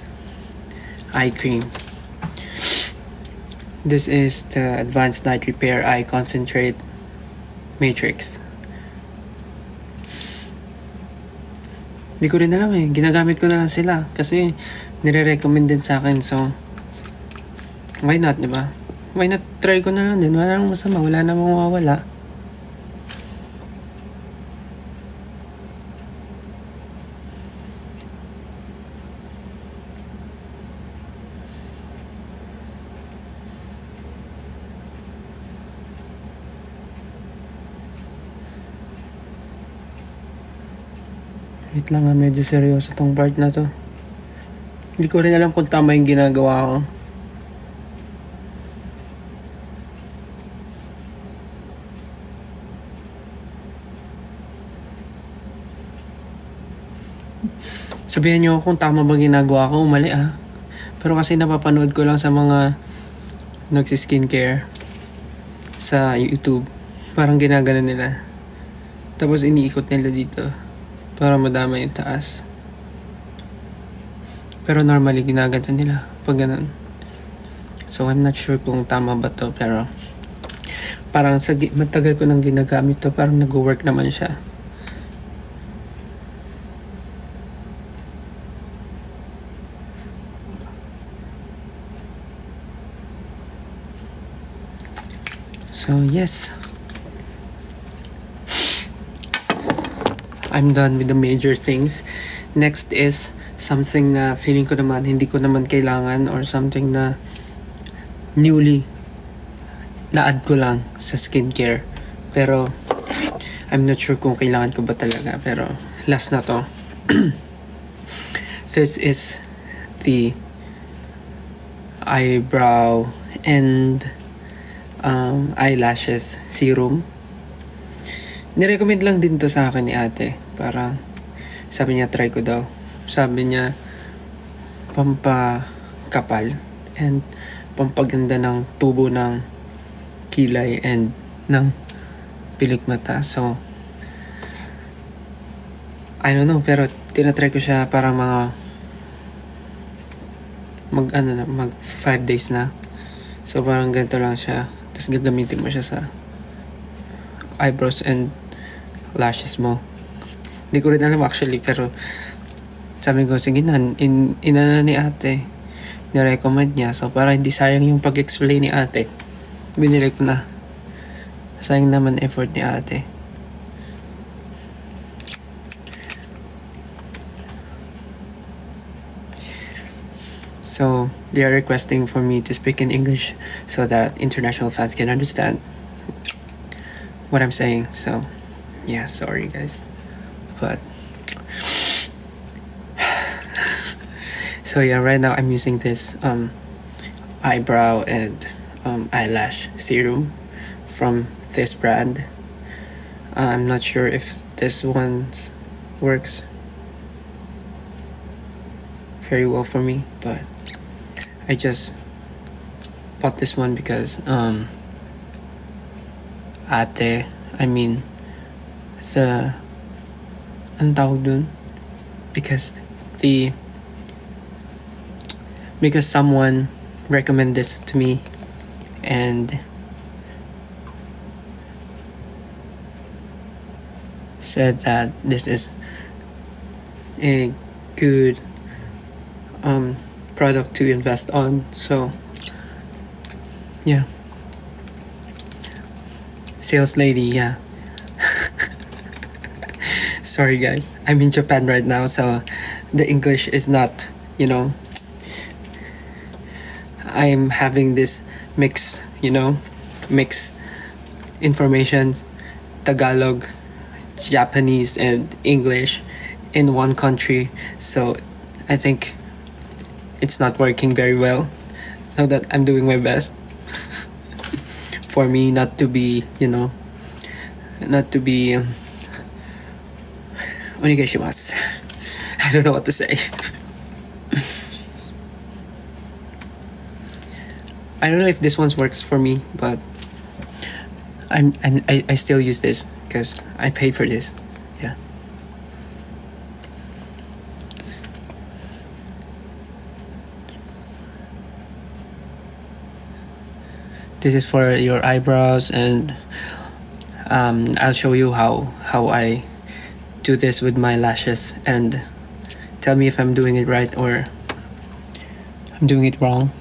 eye cream. This is the Advanced Night Repair Eye Concentrate Matrix. Hindi ko rin alam ginagamit ko na lang sila kasi nire-recommend din sa akin, so why not, diba? Why not try ko na lang din, wala namang masama, wala namang mawawala. Wait lang medyo seryoso tong part na to. Hindi ko rin alam kung tama yung ginagawa ko. Sabihan niyo kung tama ba ginagawa ko o mali Pero kasi napapanood ko lang sa mga nagsi-skincare sa YouTube. Parang ginagano nila. Tapos iniikot nila dito para madama yung taas. Pero normally ginaganto nila pag ganun. So I'm not sure kung tama ba to, pero parang matagal ko nang ginagamit to, parang nag-work naman siya. So yes, I'm done with the major things. Next is something na feeling ko naman hindi ko naman kailangan, or something na newly na-add ko lang sa skincare. Pero I'm not sure kung kailangan ko ba talaga. Pero last na to. This is the eyebrow and eyelashes serum. Nirecommend lang din to sa akin ni ate. Parang sabi niya try ko daw. Sabi niya pampakapal and pampaganda ng tubo ng kilay and ng pilik mata. So I don't know, pero tinatry ko siya parang mag 5 days na. So parang ganito lang siya. Tapos gagamitin mo siya sa eyebrows and lashes mo. Hindi ko rin alam actually, pero sabi ko, sige na, inana ni ate, nirecommend niya. So para hindi sayang yung pag-explain ni ate, binili ko na. Sayang naman effort ni ate. So they are requesting for me to speak in English so that international fans can understand what I'm saying. So yeah, sorry guys, but so yeah, right now I'm using this eyebrow and eyelash serum from this brand. I'm not sure if this one works very well for me, but I just bought this one because ate, I mean sa anong tawag dun? Because someone recommended this to me, and said that this is a good product to invest on. So yeah, sales lady, yeah. Sorry guys, I'm in Japan right now, so the English is not, I'm having this mix informations, Tagalog, Japanese, and English in one country. So I think it's not working very well. So that I'm doing my best for me not to be, onegaishimasu. I don't know what to say. I don't know if this one works for me, but I still use this because I paid for this. Yeah. This is for your eyebrows, and I'll show you how I do this with my lashes, and tell me if I'm doing it right or I'm doing it wrong.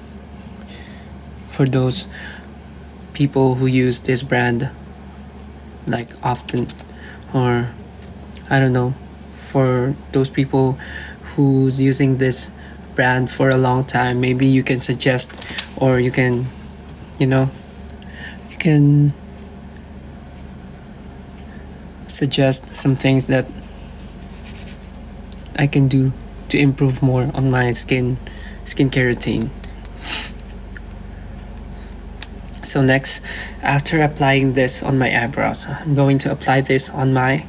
For those people who use this brand like often, or I don't know, for those people who's using this brand for a long time, maybe you can suggest, or you can suggest some things that I can do to improve more on my skincare routine. So next, after applying this on my eyebrows, I'm going to apply this on my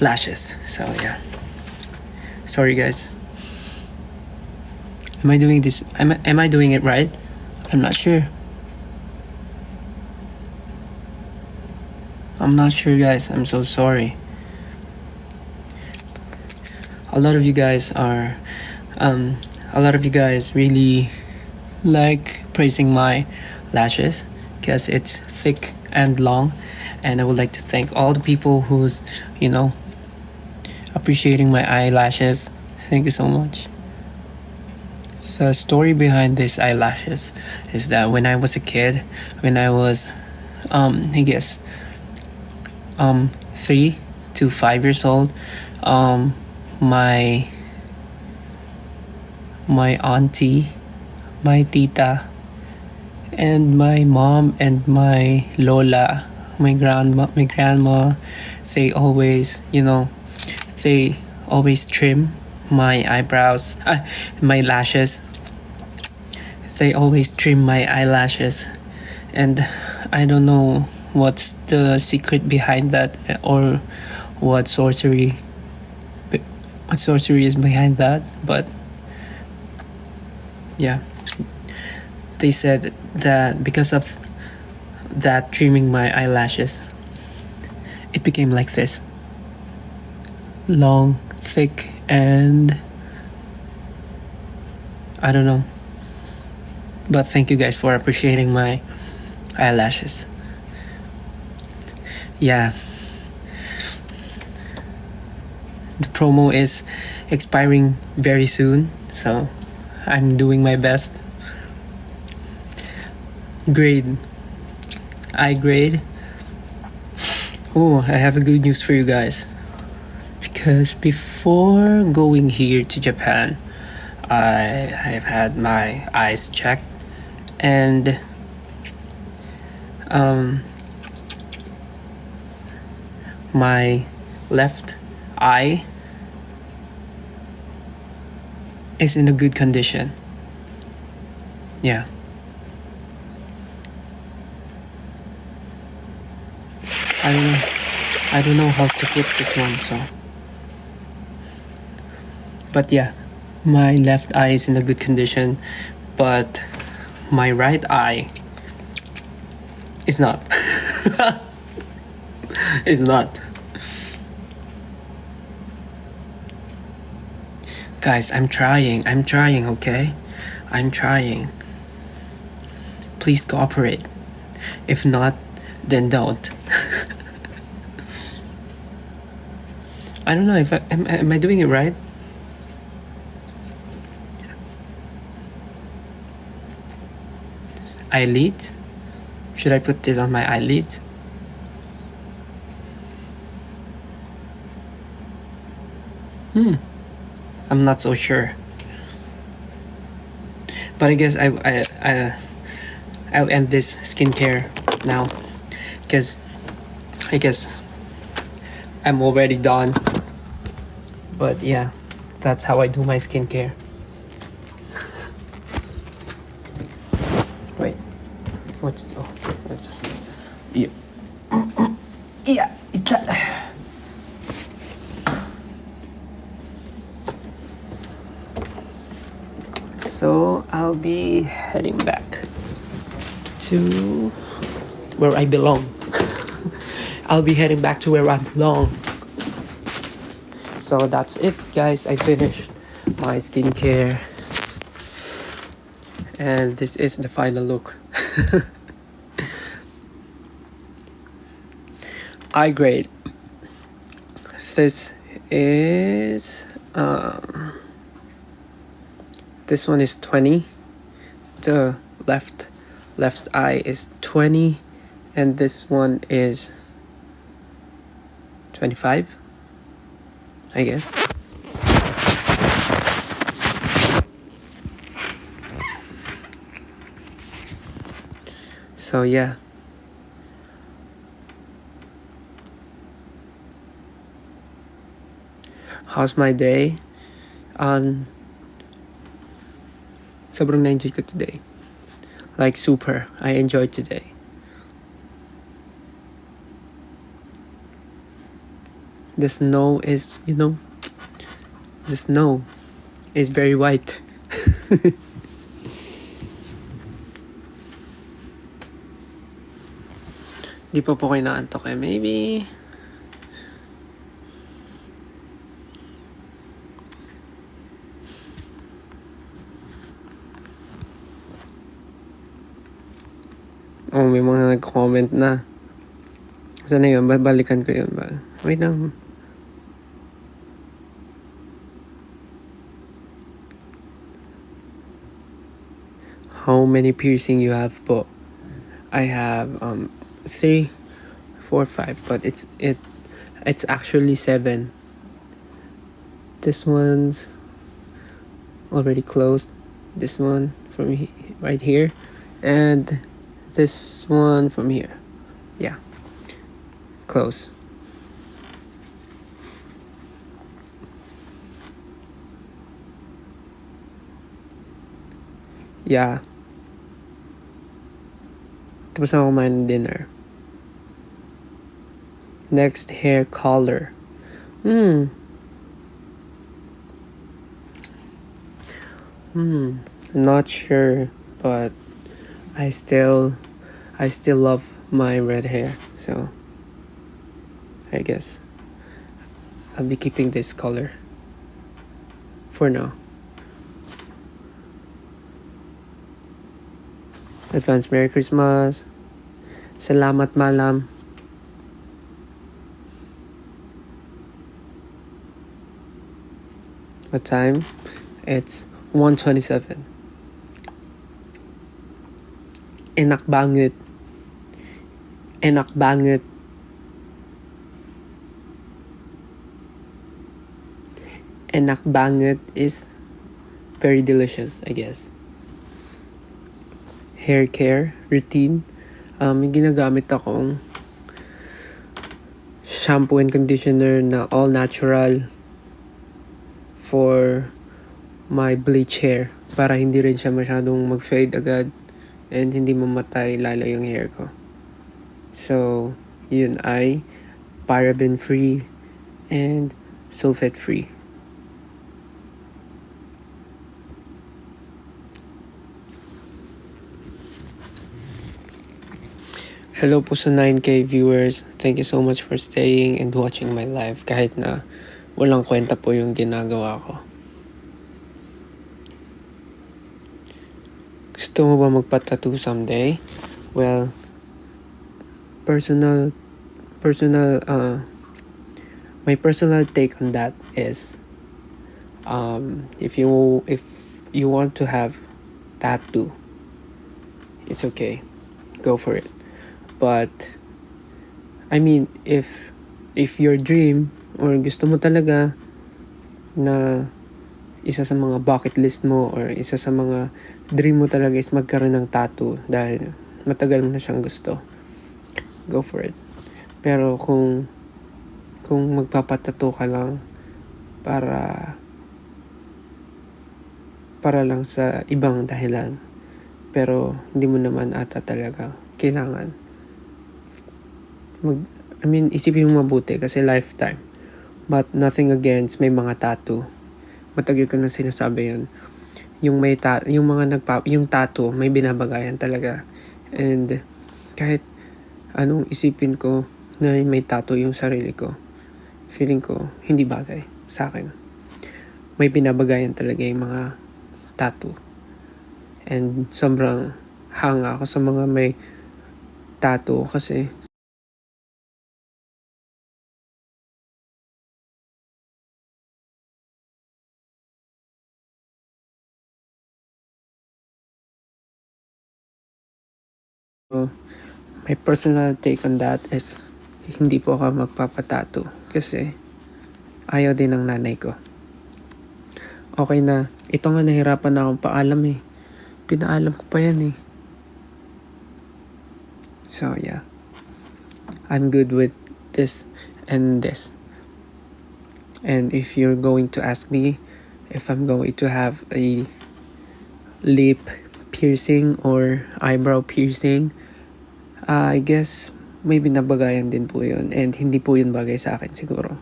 lashes. So yeah, sorry guys. Am I doing this? Am I doing it right? I'm not sure. I'm not sure, guys. I'm so sorry. A lot of you guys are, a lot of you guys really like praising my lashes because it's thick and long, and I would like to thank all the people who's, you know, appreciating my eyelashes. Thank you so much. So, story behind these eyelashes is that when I was a kid, when I was, I guess, 3 to 5 years old, my auntie, my tita, and my mom and my lola, my grandma, they always, they always trim my eyebrows, my lashes. They always trim my eyelashes, and I don't know what's the secret behind that, or what sorcery is behind that, but yeah, they said that because of that trimming my eyelashes, it became like this, long, thick, and I don't know. But thank you guys for appreciating my eyelashes. Yeah, the promo is expiring very soon, so I'm doing my best. Grade. I grade. Oh, I have a good news for you guys. Because before going here to Japan, I have had my eyes checked, and my left eye is in a good condition. Yeah. I don't know how to put this one, so. But yeah, my left eye is in a good condition, but my right eye is not. It's not. Guys, I'm trying, okay? I'm trying. Please cooperate. If not, then don't. I don't know if am I doing it right? Eyelid? Should I put this on my eyelid? I'm not so sure. But I guess I'll end this skincare now, because I guess I'm already done. But yeah, that's how I do my skincare. Wait, what's just, yeah. Yeah, it's that. So I'll be heading back to where I belong. I'll be heading back to where I belong. So that's it, guys. I finished my skincare, and this is the final look. Eye grade. This is this one is 20. The left eye is 20, and this one is 25, I guess. So yeah. How's my day? Sobrang na-enjoy ko today. Like super. I enjoyed today. The snow is, the snow is very white. Di pa po kayo naantok eh. Maybe may mga nag-comment na. Sana yun? Babalikan ko yun ba? Wait lang. How many piercing you have po? I have 3, 4, 5, but it's actually 7. This one's already closed. This one from right here, and this one from here. Yeah, close. Yeah. Tapos na kumain ng dinner. Next, hair color. Not sure, but I still love my red hair, so I guess I'll be keeping this color for now. Advance Merry Christmas. Salamat malam. What time? It's 1:27. Enak banget. Enak banget. Enak banget is very delicious, I guess. Hair care routine. May ginagamit akong shampoo and conditioner na all natural for my bleach hair para hindi rin siya masyadong mag-fade agad and hindi mamatay lalo yung hair ko. So, yun ay paraben free and sulfate free. Hello po sa 9K viewers. Thank you so much for staying and watching my live kahit na walang kwenta po yung ginagawa ko. Gusto mo ba magpa-tattoo someday? Well, my personal take on that is if you want to have tattoo, it's okay. Go for it. But I mean, if your dream or gusto mo talaga na isa sa mga bucket list mo or isa sa mga dream mo talaga is magkaroon ng tattoo dahil matagal mo na siyang gusto, go for it. Pero kung magpapatattoo ka lang para lang sa ibang dahilan pero hindi mo naman ata talaga kailangan, isipin mo mabuti kasi lifetime. But nothing against may mga tattoo. Matagal ko nang sinasabi yun. Yung yung tattoo, may binabagayan talaga. And kahit anong isipin ko na may tattoo yung sarili ko, feeling ko hindi bagay sa akin. May binabagayan talaga yung mga tattoo. And sobrang hanga ako sa mga may tattoo kasi my personal take on that is hindi po ako magpapatato kasi ayaw din ng nanay ko. Okay na, ito nga nahirapan na akong paalam eh. Pinaalam ko pa yan eh. So yeah, I'm good with this and this. And if you're going to ask me if I'm going to have a lip piercing or eyebrow piercing, I guess may binabagayan din po yun and hindi po yun bagay sa akin siguro.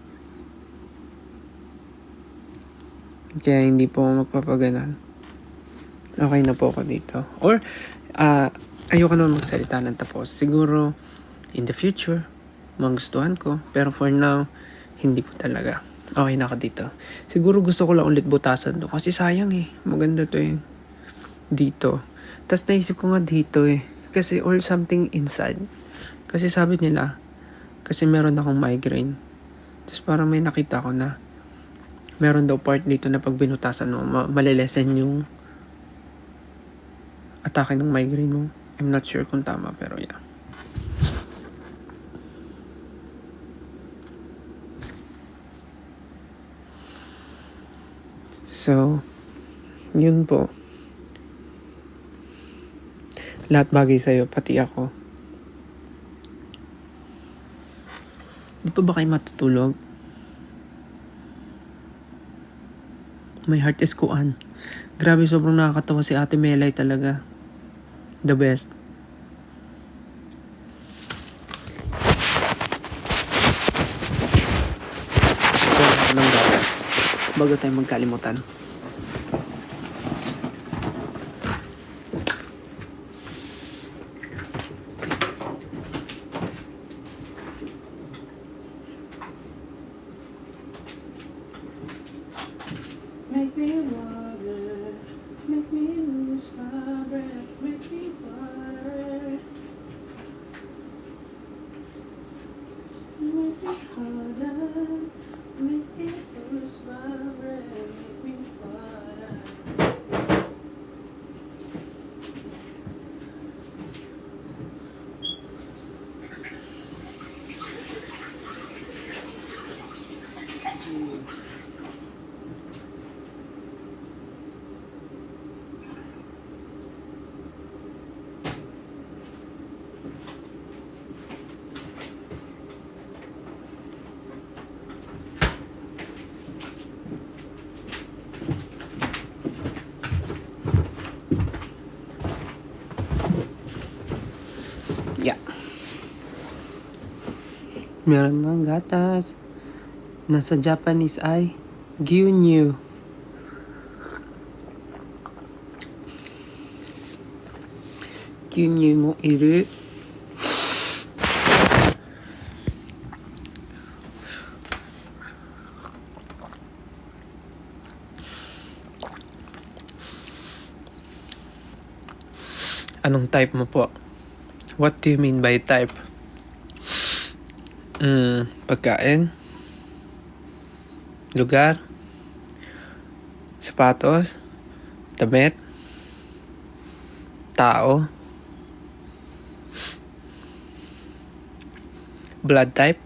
Kaya hindi po ako magpapaganon. Okay na po ako dito. Or, ayoko naman magsalita ng tapos. Siguro, in the future, magustuhan ko. Pero for now, hindi po talaga. Okay na ako dito. Siguro gusto ko lang ulit butasan to. Kasi sayang maganda to dito. Tapos naisip ko nga dito Kasi or something inside. Kasi sabi nila, kasi meron akong migraine. Tapos parang may nakita ko na meron daw part dito na pag binutasan mo, malilesen yung atake ng migraine mo. I'm not sure kung tama, pero yeah. So, yun po. Lahat bagay sa'yo, pati ako. Di pa ba kayo matutulog? My heart is kuan. Grabe, sobrang nakakatawa si Ate Melay talaga. The best. So, ng gatas. Bago tayo magkalimutan. Make me water, make me lose my breath, make me water, make me harder, make me lose my breath, make me water. Yeah. Meron ng gatas. Nasa Japanese ay gyunyu. Gyunyu mo iru. Anong type mo po? What do you mean by type? Pagkain? Lugar? Sapatos? Damit? Tao? Blood type?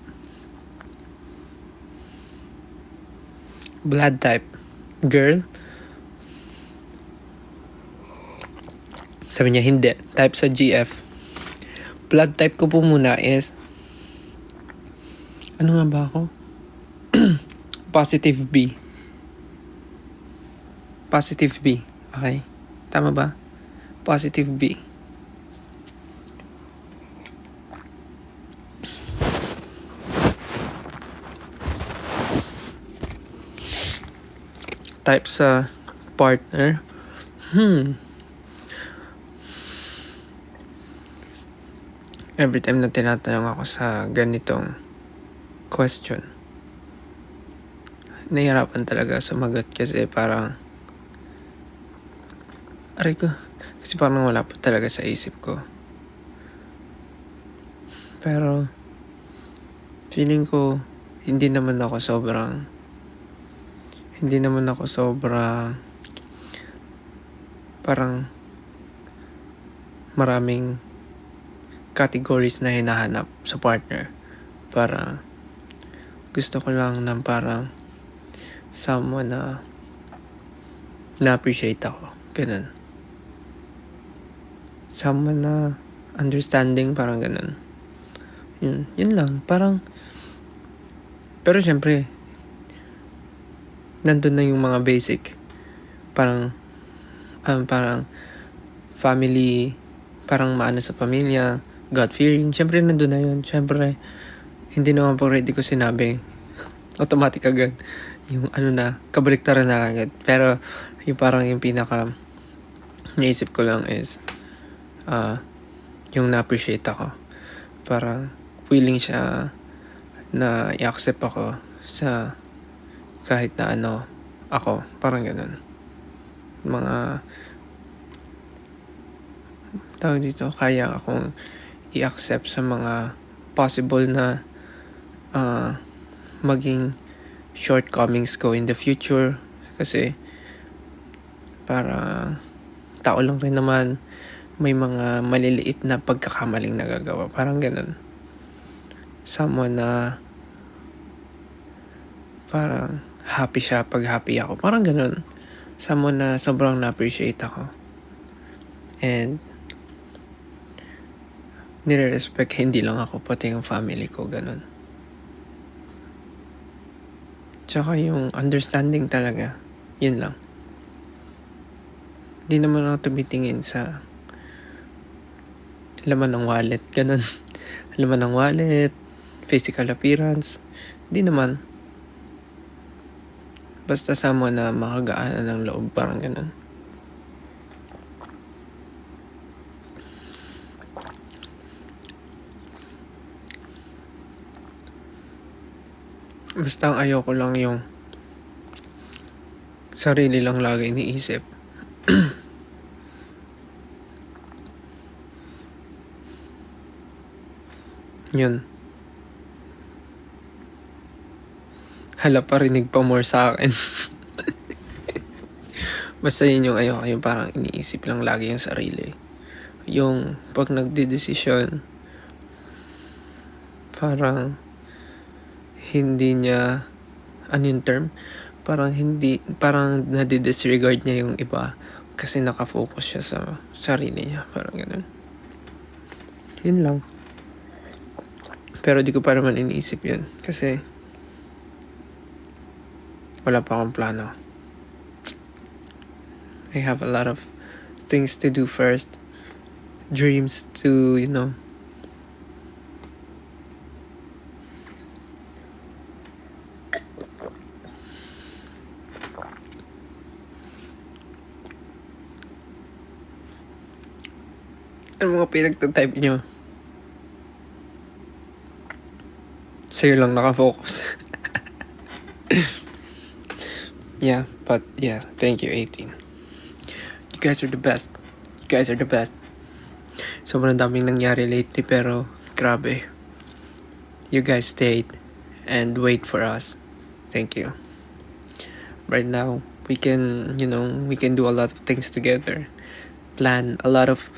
Blood type? Girl? Sabi niya hindi. Type sa GF. Blood type ko po muna is ano nga ba ako? Positive B. Positive B. Okay. Tama ba? Positive B. Type sa partner. Every time na tinatanong ako sa ganitong question, nahihirapan talaga sumagot kasi parang aray ko. Kasi parang wala pa talaga sa isip ko. Pero feeling ko hindi naman ako sobrang parang maraming categories na hinahanap sa partner. Para gusto ko lang ng parang someone na na-appreciate ako. Ganun. Someone na understanding, parang ganun. Yun lang. Parang, pero syempre, nandun na yung mga basic. Parang family, parang maano sa pamilya, God-fearing. Syempre, nandun na yun. Syempre, hindi naman po ready ko sinabi. Automatic agad. yung ano na, kabaliktaran na agad. Pero yung parang yung pinaka naisip ko lang is yung na-appreciate ako. Parang willing siya na i-accept ako sa kahit na ano ako. Parang ganun. Mga tawag dito, kaya akong i-accept sa mga possible na maging shortcomings ko in the future. Kasi para tao lang rin naman, may mga maliliit na pagkakamaling nagagawa. Parang ganun. Someone na parang happy siya pag happy ako. Parang ganun. Someone na sobrang na-appreciate ako. And nire-respect hindi lang ako, pati yung family ko, ganun. Tsaka yung understanding talaga, yun lang. Di naman ako tumitingin sa laman ng wallet, ganun. Laman ng wallet, physical appearance, di naman. Basta someone na makagaanan ng loob, parang ganun. Basta ang ayoko lang yung sarili lang lagi iniisip. Yun. Hala, parinig pa more sa akin. Basta yun yung ayoko, yung parang iniisip lang lagi yung sarili. Yung pag nagdedesisyon, parang hindi niya, ano yung term? Parang nadi-disregard niya yung iba kasi nakafocus siya sa sarili niya. Parang ganun. Yun lang. Pero di ko pa naman iniisip yun kasi wala pa akong plano. I have a lot of things to do first. Dreams to, ano mga pinagtatype nyo? Sa'yo lang nakafocus. Yeah, but yeah, thank you 18. You guys are the best. You guys are the best. Sobrang daming nangyari lately pero grabe. You guys stayed and wait for us. Thank you. Right now, we can do a lot of things together. Plan a lot of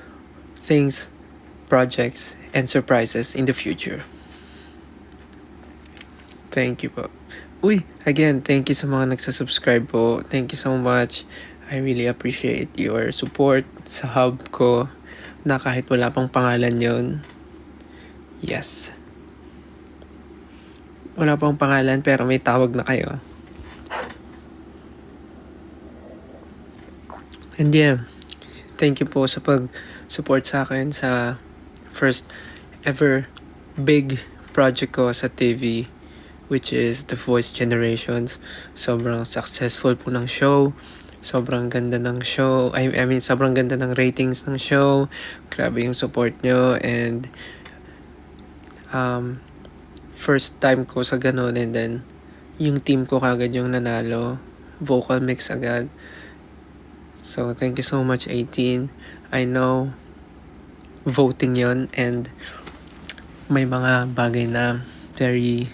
things, projects, and surprises in the future. Thank you po. Uy, again, thank you sa mga nagsasubscribe po. Thank you so much. I really appreciate your support sa hub ko na kahit wala pang pangalan yon. Yes. Wala pang pangalan pero may tawag na kayo. And yeah, thank you po sa pag-support sa akin sa first ever big project ko sa TV, which is The Voice Generations. Sobrang successful po ng show. Sobrang ganda ng show. I mean, sobrang ganda ng ratings ng show. Grabe yung support nyo. And first time ko sa ganun. And then, yung team ko kagad yung nanalo. Vocal mix agad. So, thank you so much, 18. I know, voting yon. And may mga bagay na very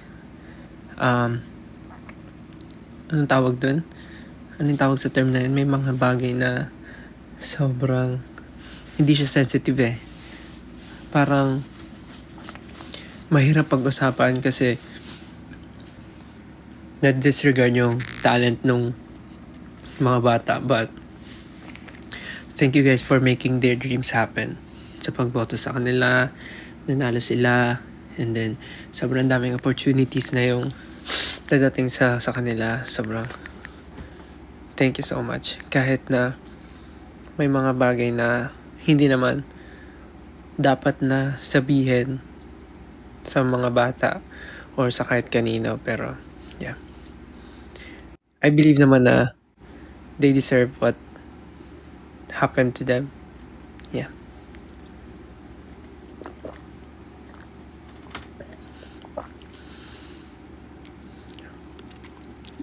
anong tawag dun? Anong tawag sa term na yun? May mga bagay na sobrang hindi siya sensitive eh. Parang mahirap pag-usapan kasi na-disregard yung talent ng mga bata. But thank you guys for making their dreams happen. Sa pagboto sa kanila, nanalo sila, and then sobrang daming opportunities na yung dadating sa kanila. Sobrang thank you so much. Kahit na may mga bagay na hindi naman dapat na sabihin sa mga bata or sa kahit kanino. Pero yeah, I believe naman na they deserve what happened to them. Yeah.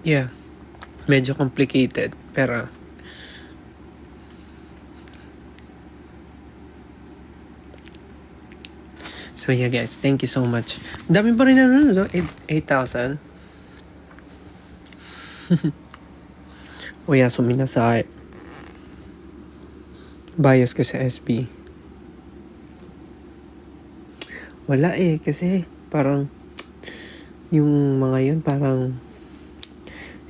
Yeah. Medyo complicated, pero so yeah guys, thank you so much. Dami pa rin no? 8,000. Oya suminasai. Bias ko sa SB. Wala kasi parang yung mga yun parang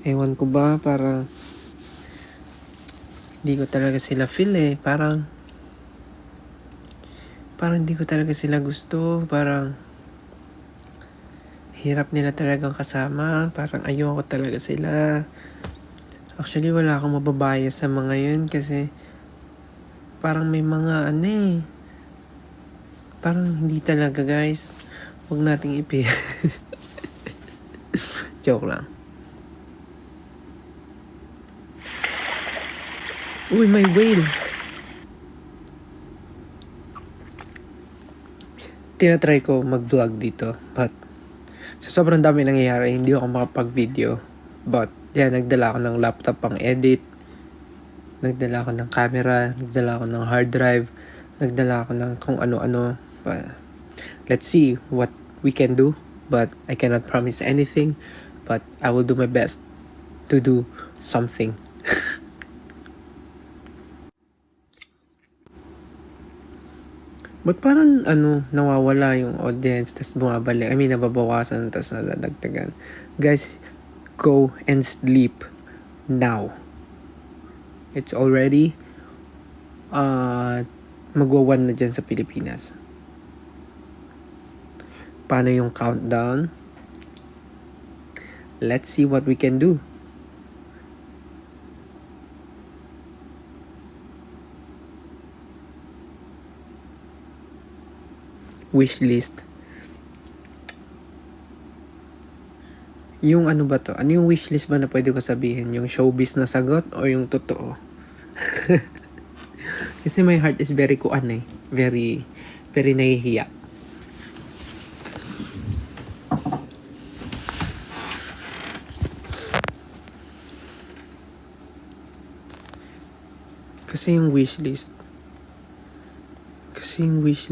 ewan ko ba, parang hindi ko talaga sila feel parang hindi ko talaga sila gusto, parang hirap nila talagang kasama, parang ayoko talaga sila. Actually, wala akong mababaya sa mga yun kasi parang may mga parang hindi talaga guys. Huwag nating Joke lang. Uy, may whale. Tinatry ko mag-vlog dito, but so sobrang dami nangyayari, hindi ako makapag-video. But yeah, nagdala ako ng laptop pang edit, nagdala ako ng camera, nagdala ako ng hard drive, nagdala ako ng kung ano-ano. But let's see what we can do, but I cannot promise anything, but I will do my best to do something. But parang nawawala yung audience, tas bumabalik. I mean, nababawasan, tas nadadagdagan. Guys, go and sleep now. It's already magwa-1 na dyan sa Pilipinas. Paano yung countdown? Let's see what we can do. Wish list. Yung ano ba to? Ano yung wish list ba na pwede ko sabihin? Yung showbiz na sagot o yung totoo? Kasi my heart is very very, very nahihiya. Kasi yung wish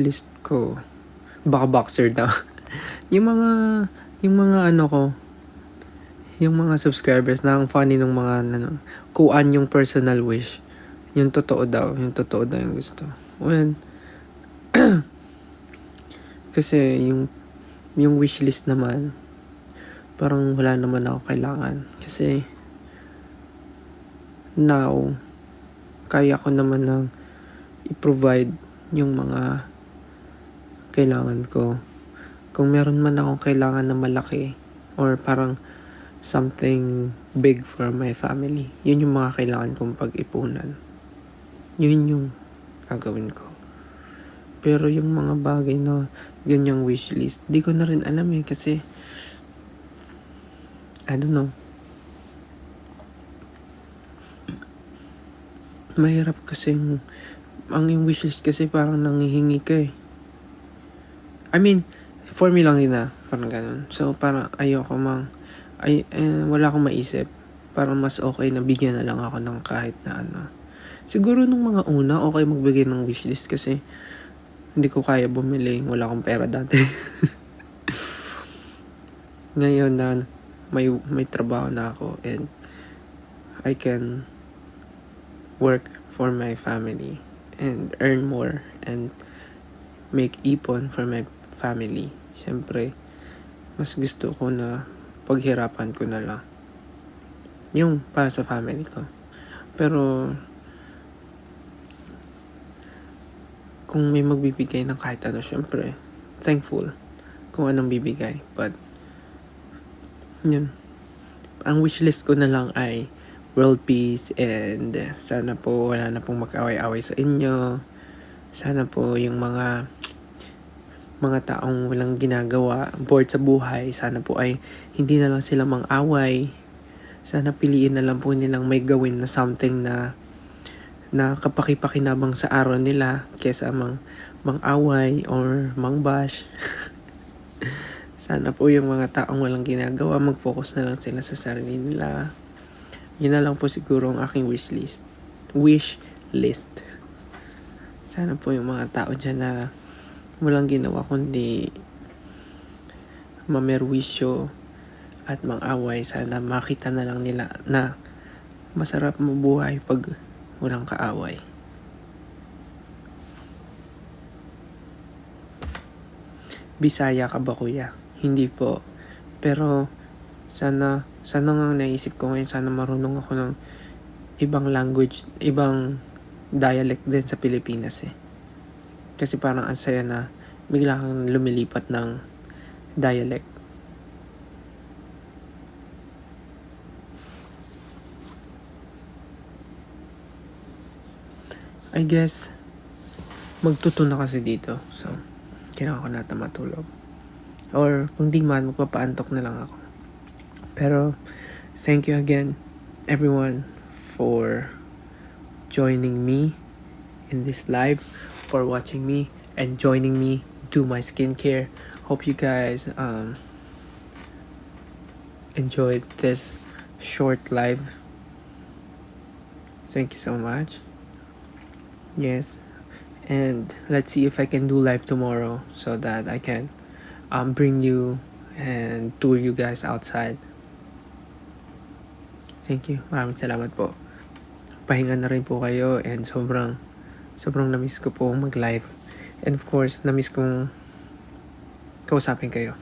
list ko, baka boxer daw. yung mga yung mga subscribers na ang funny ng mga kuan yung personal wish. Yung totoo daw yung gusto. Well, kasi yung wish list naman, parang wala naman ako kailangan. Kasi now, kaya ko naman na i-provide yung mga kailangan ko. Kung meron man akong kailangan na malaki or parang something big for my family, yun yung mga kailangan kong pag-ipunan. Yun yung gagawin ko. Pero yung mga bagay na ganyang wishlist, di ko na rin alam kasi I don't know. Mahirap kasi ang yung wishlist kasi parang nangihingi ka I mean, for me lang yun parang ganun. So parang ayoko wala akong maisip. Parang mas okay na bigyan na lang ako ng kahit na Siguro nung mga una, okay magbigay ng wishlist kasi hindi ko kaya bumili. Wala akong pera dati. Ngayon na may trabaho na ako and I can work for my family and earn more and make ipon for my family. Siyempre, mas gusto ko na paghirapan ko na lang yung para sa family ko. Pero kung may magbibigay ng kahit syempre, thankful kung anong bibigay. But yun, ang wishlist ko na lang ay world peace and sana po wala na pong mag-away-away sa inyo. Sana po yung mga taong walang ginagawa, bored sa buhay, sana po ay hindi na lang sila mang-away. Sana piliin na lang po nilang may gawin na something na kapaki-pakinabang sa araw nila kesa mang-away or mang-bash. Sana po yung mga taong walang ginagawa, mag-focus na lang sila sa sarili nila. Yun na lang po siguro ang aking wish list. Sana po yung mga tao dyan na walang ginawa kundi mamerwisyo at mang-away, sana makita na lang nila na masarap mabuhay pag walang kaaway. Bisaya ka ba, kuya? Hindi po. Pero sana nga naisip ko ngayon, sana marunong ako ng ibang language, ibang dialect din sa Pilipinas eh. Kasi parang ang saya na bigla kang lumilipat ng dialect. I guess magtuto na kasi dito. So, kailangan ko na matulog. Or kung di man, magpapaantok na lang ako. Pero, thank you again, everyone, for joining me in this live, for watching me, and joining me do my skincare. Hope you guys enjoyed this short live. Thank you so much. Yes. And let's see if I can do live tomorrow so that I can bring you and tour you guys outside. Thank you. Maraming salamat po. Pahinga na rin po kayo and sobrang na-miss ko po mag-live. And of course, na-miss kong kausapin kayo.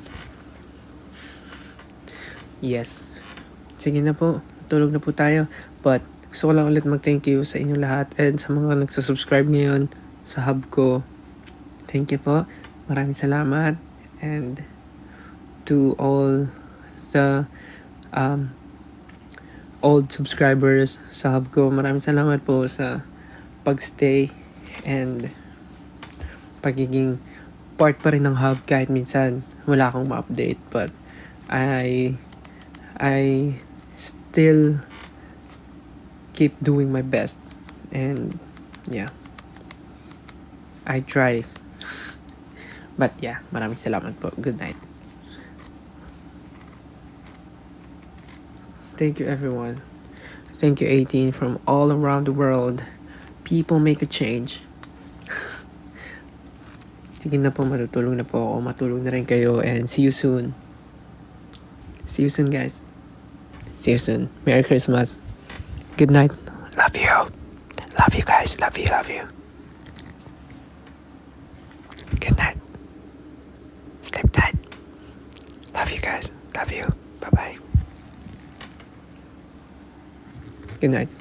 Yes. Sige na po. Tulog na po tayo. But gusto ko lang ulit mag-thank you sa inyong lahat and sa mga nagsasubscribe ngayon sa hub ko. Thank you po. Maraming salamat. And to all the old subscribers sa hub ko, maraming salamat po sa pagstay and pagiging part pa rin ng hub kahit minsan wala akong ma-update, but I still keep doing my best and yeah, I try. But yeah, maraming salamat po. Good night. Thank you everyone. Thank you 18 from all around the world. People make a change. Sige na po, matutulog na po ako. Matulog na rin kayo and see you soon. See you soon, guys. See you soon. Merry Christmas. Good night. Love you. Love you guys. Love you. Love you. Good night. Sleep tight. Love you guys. Love you. Bye-bye. Good night.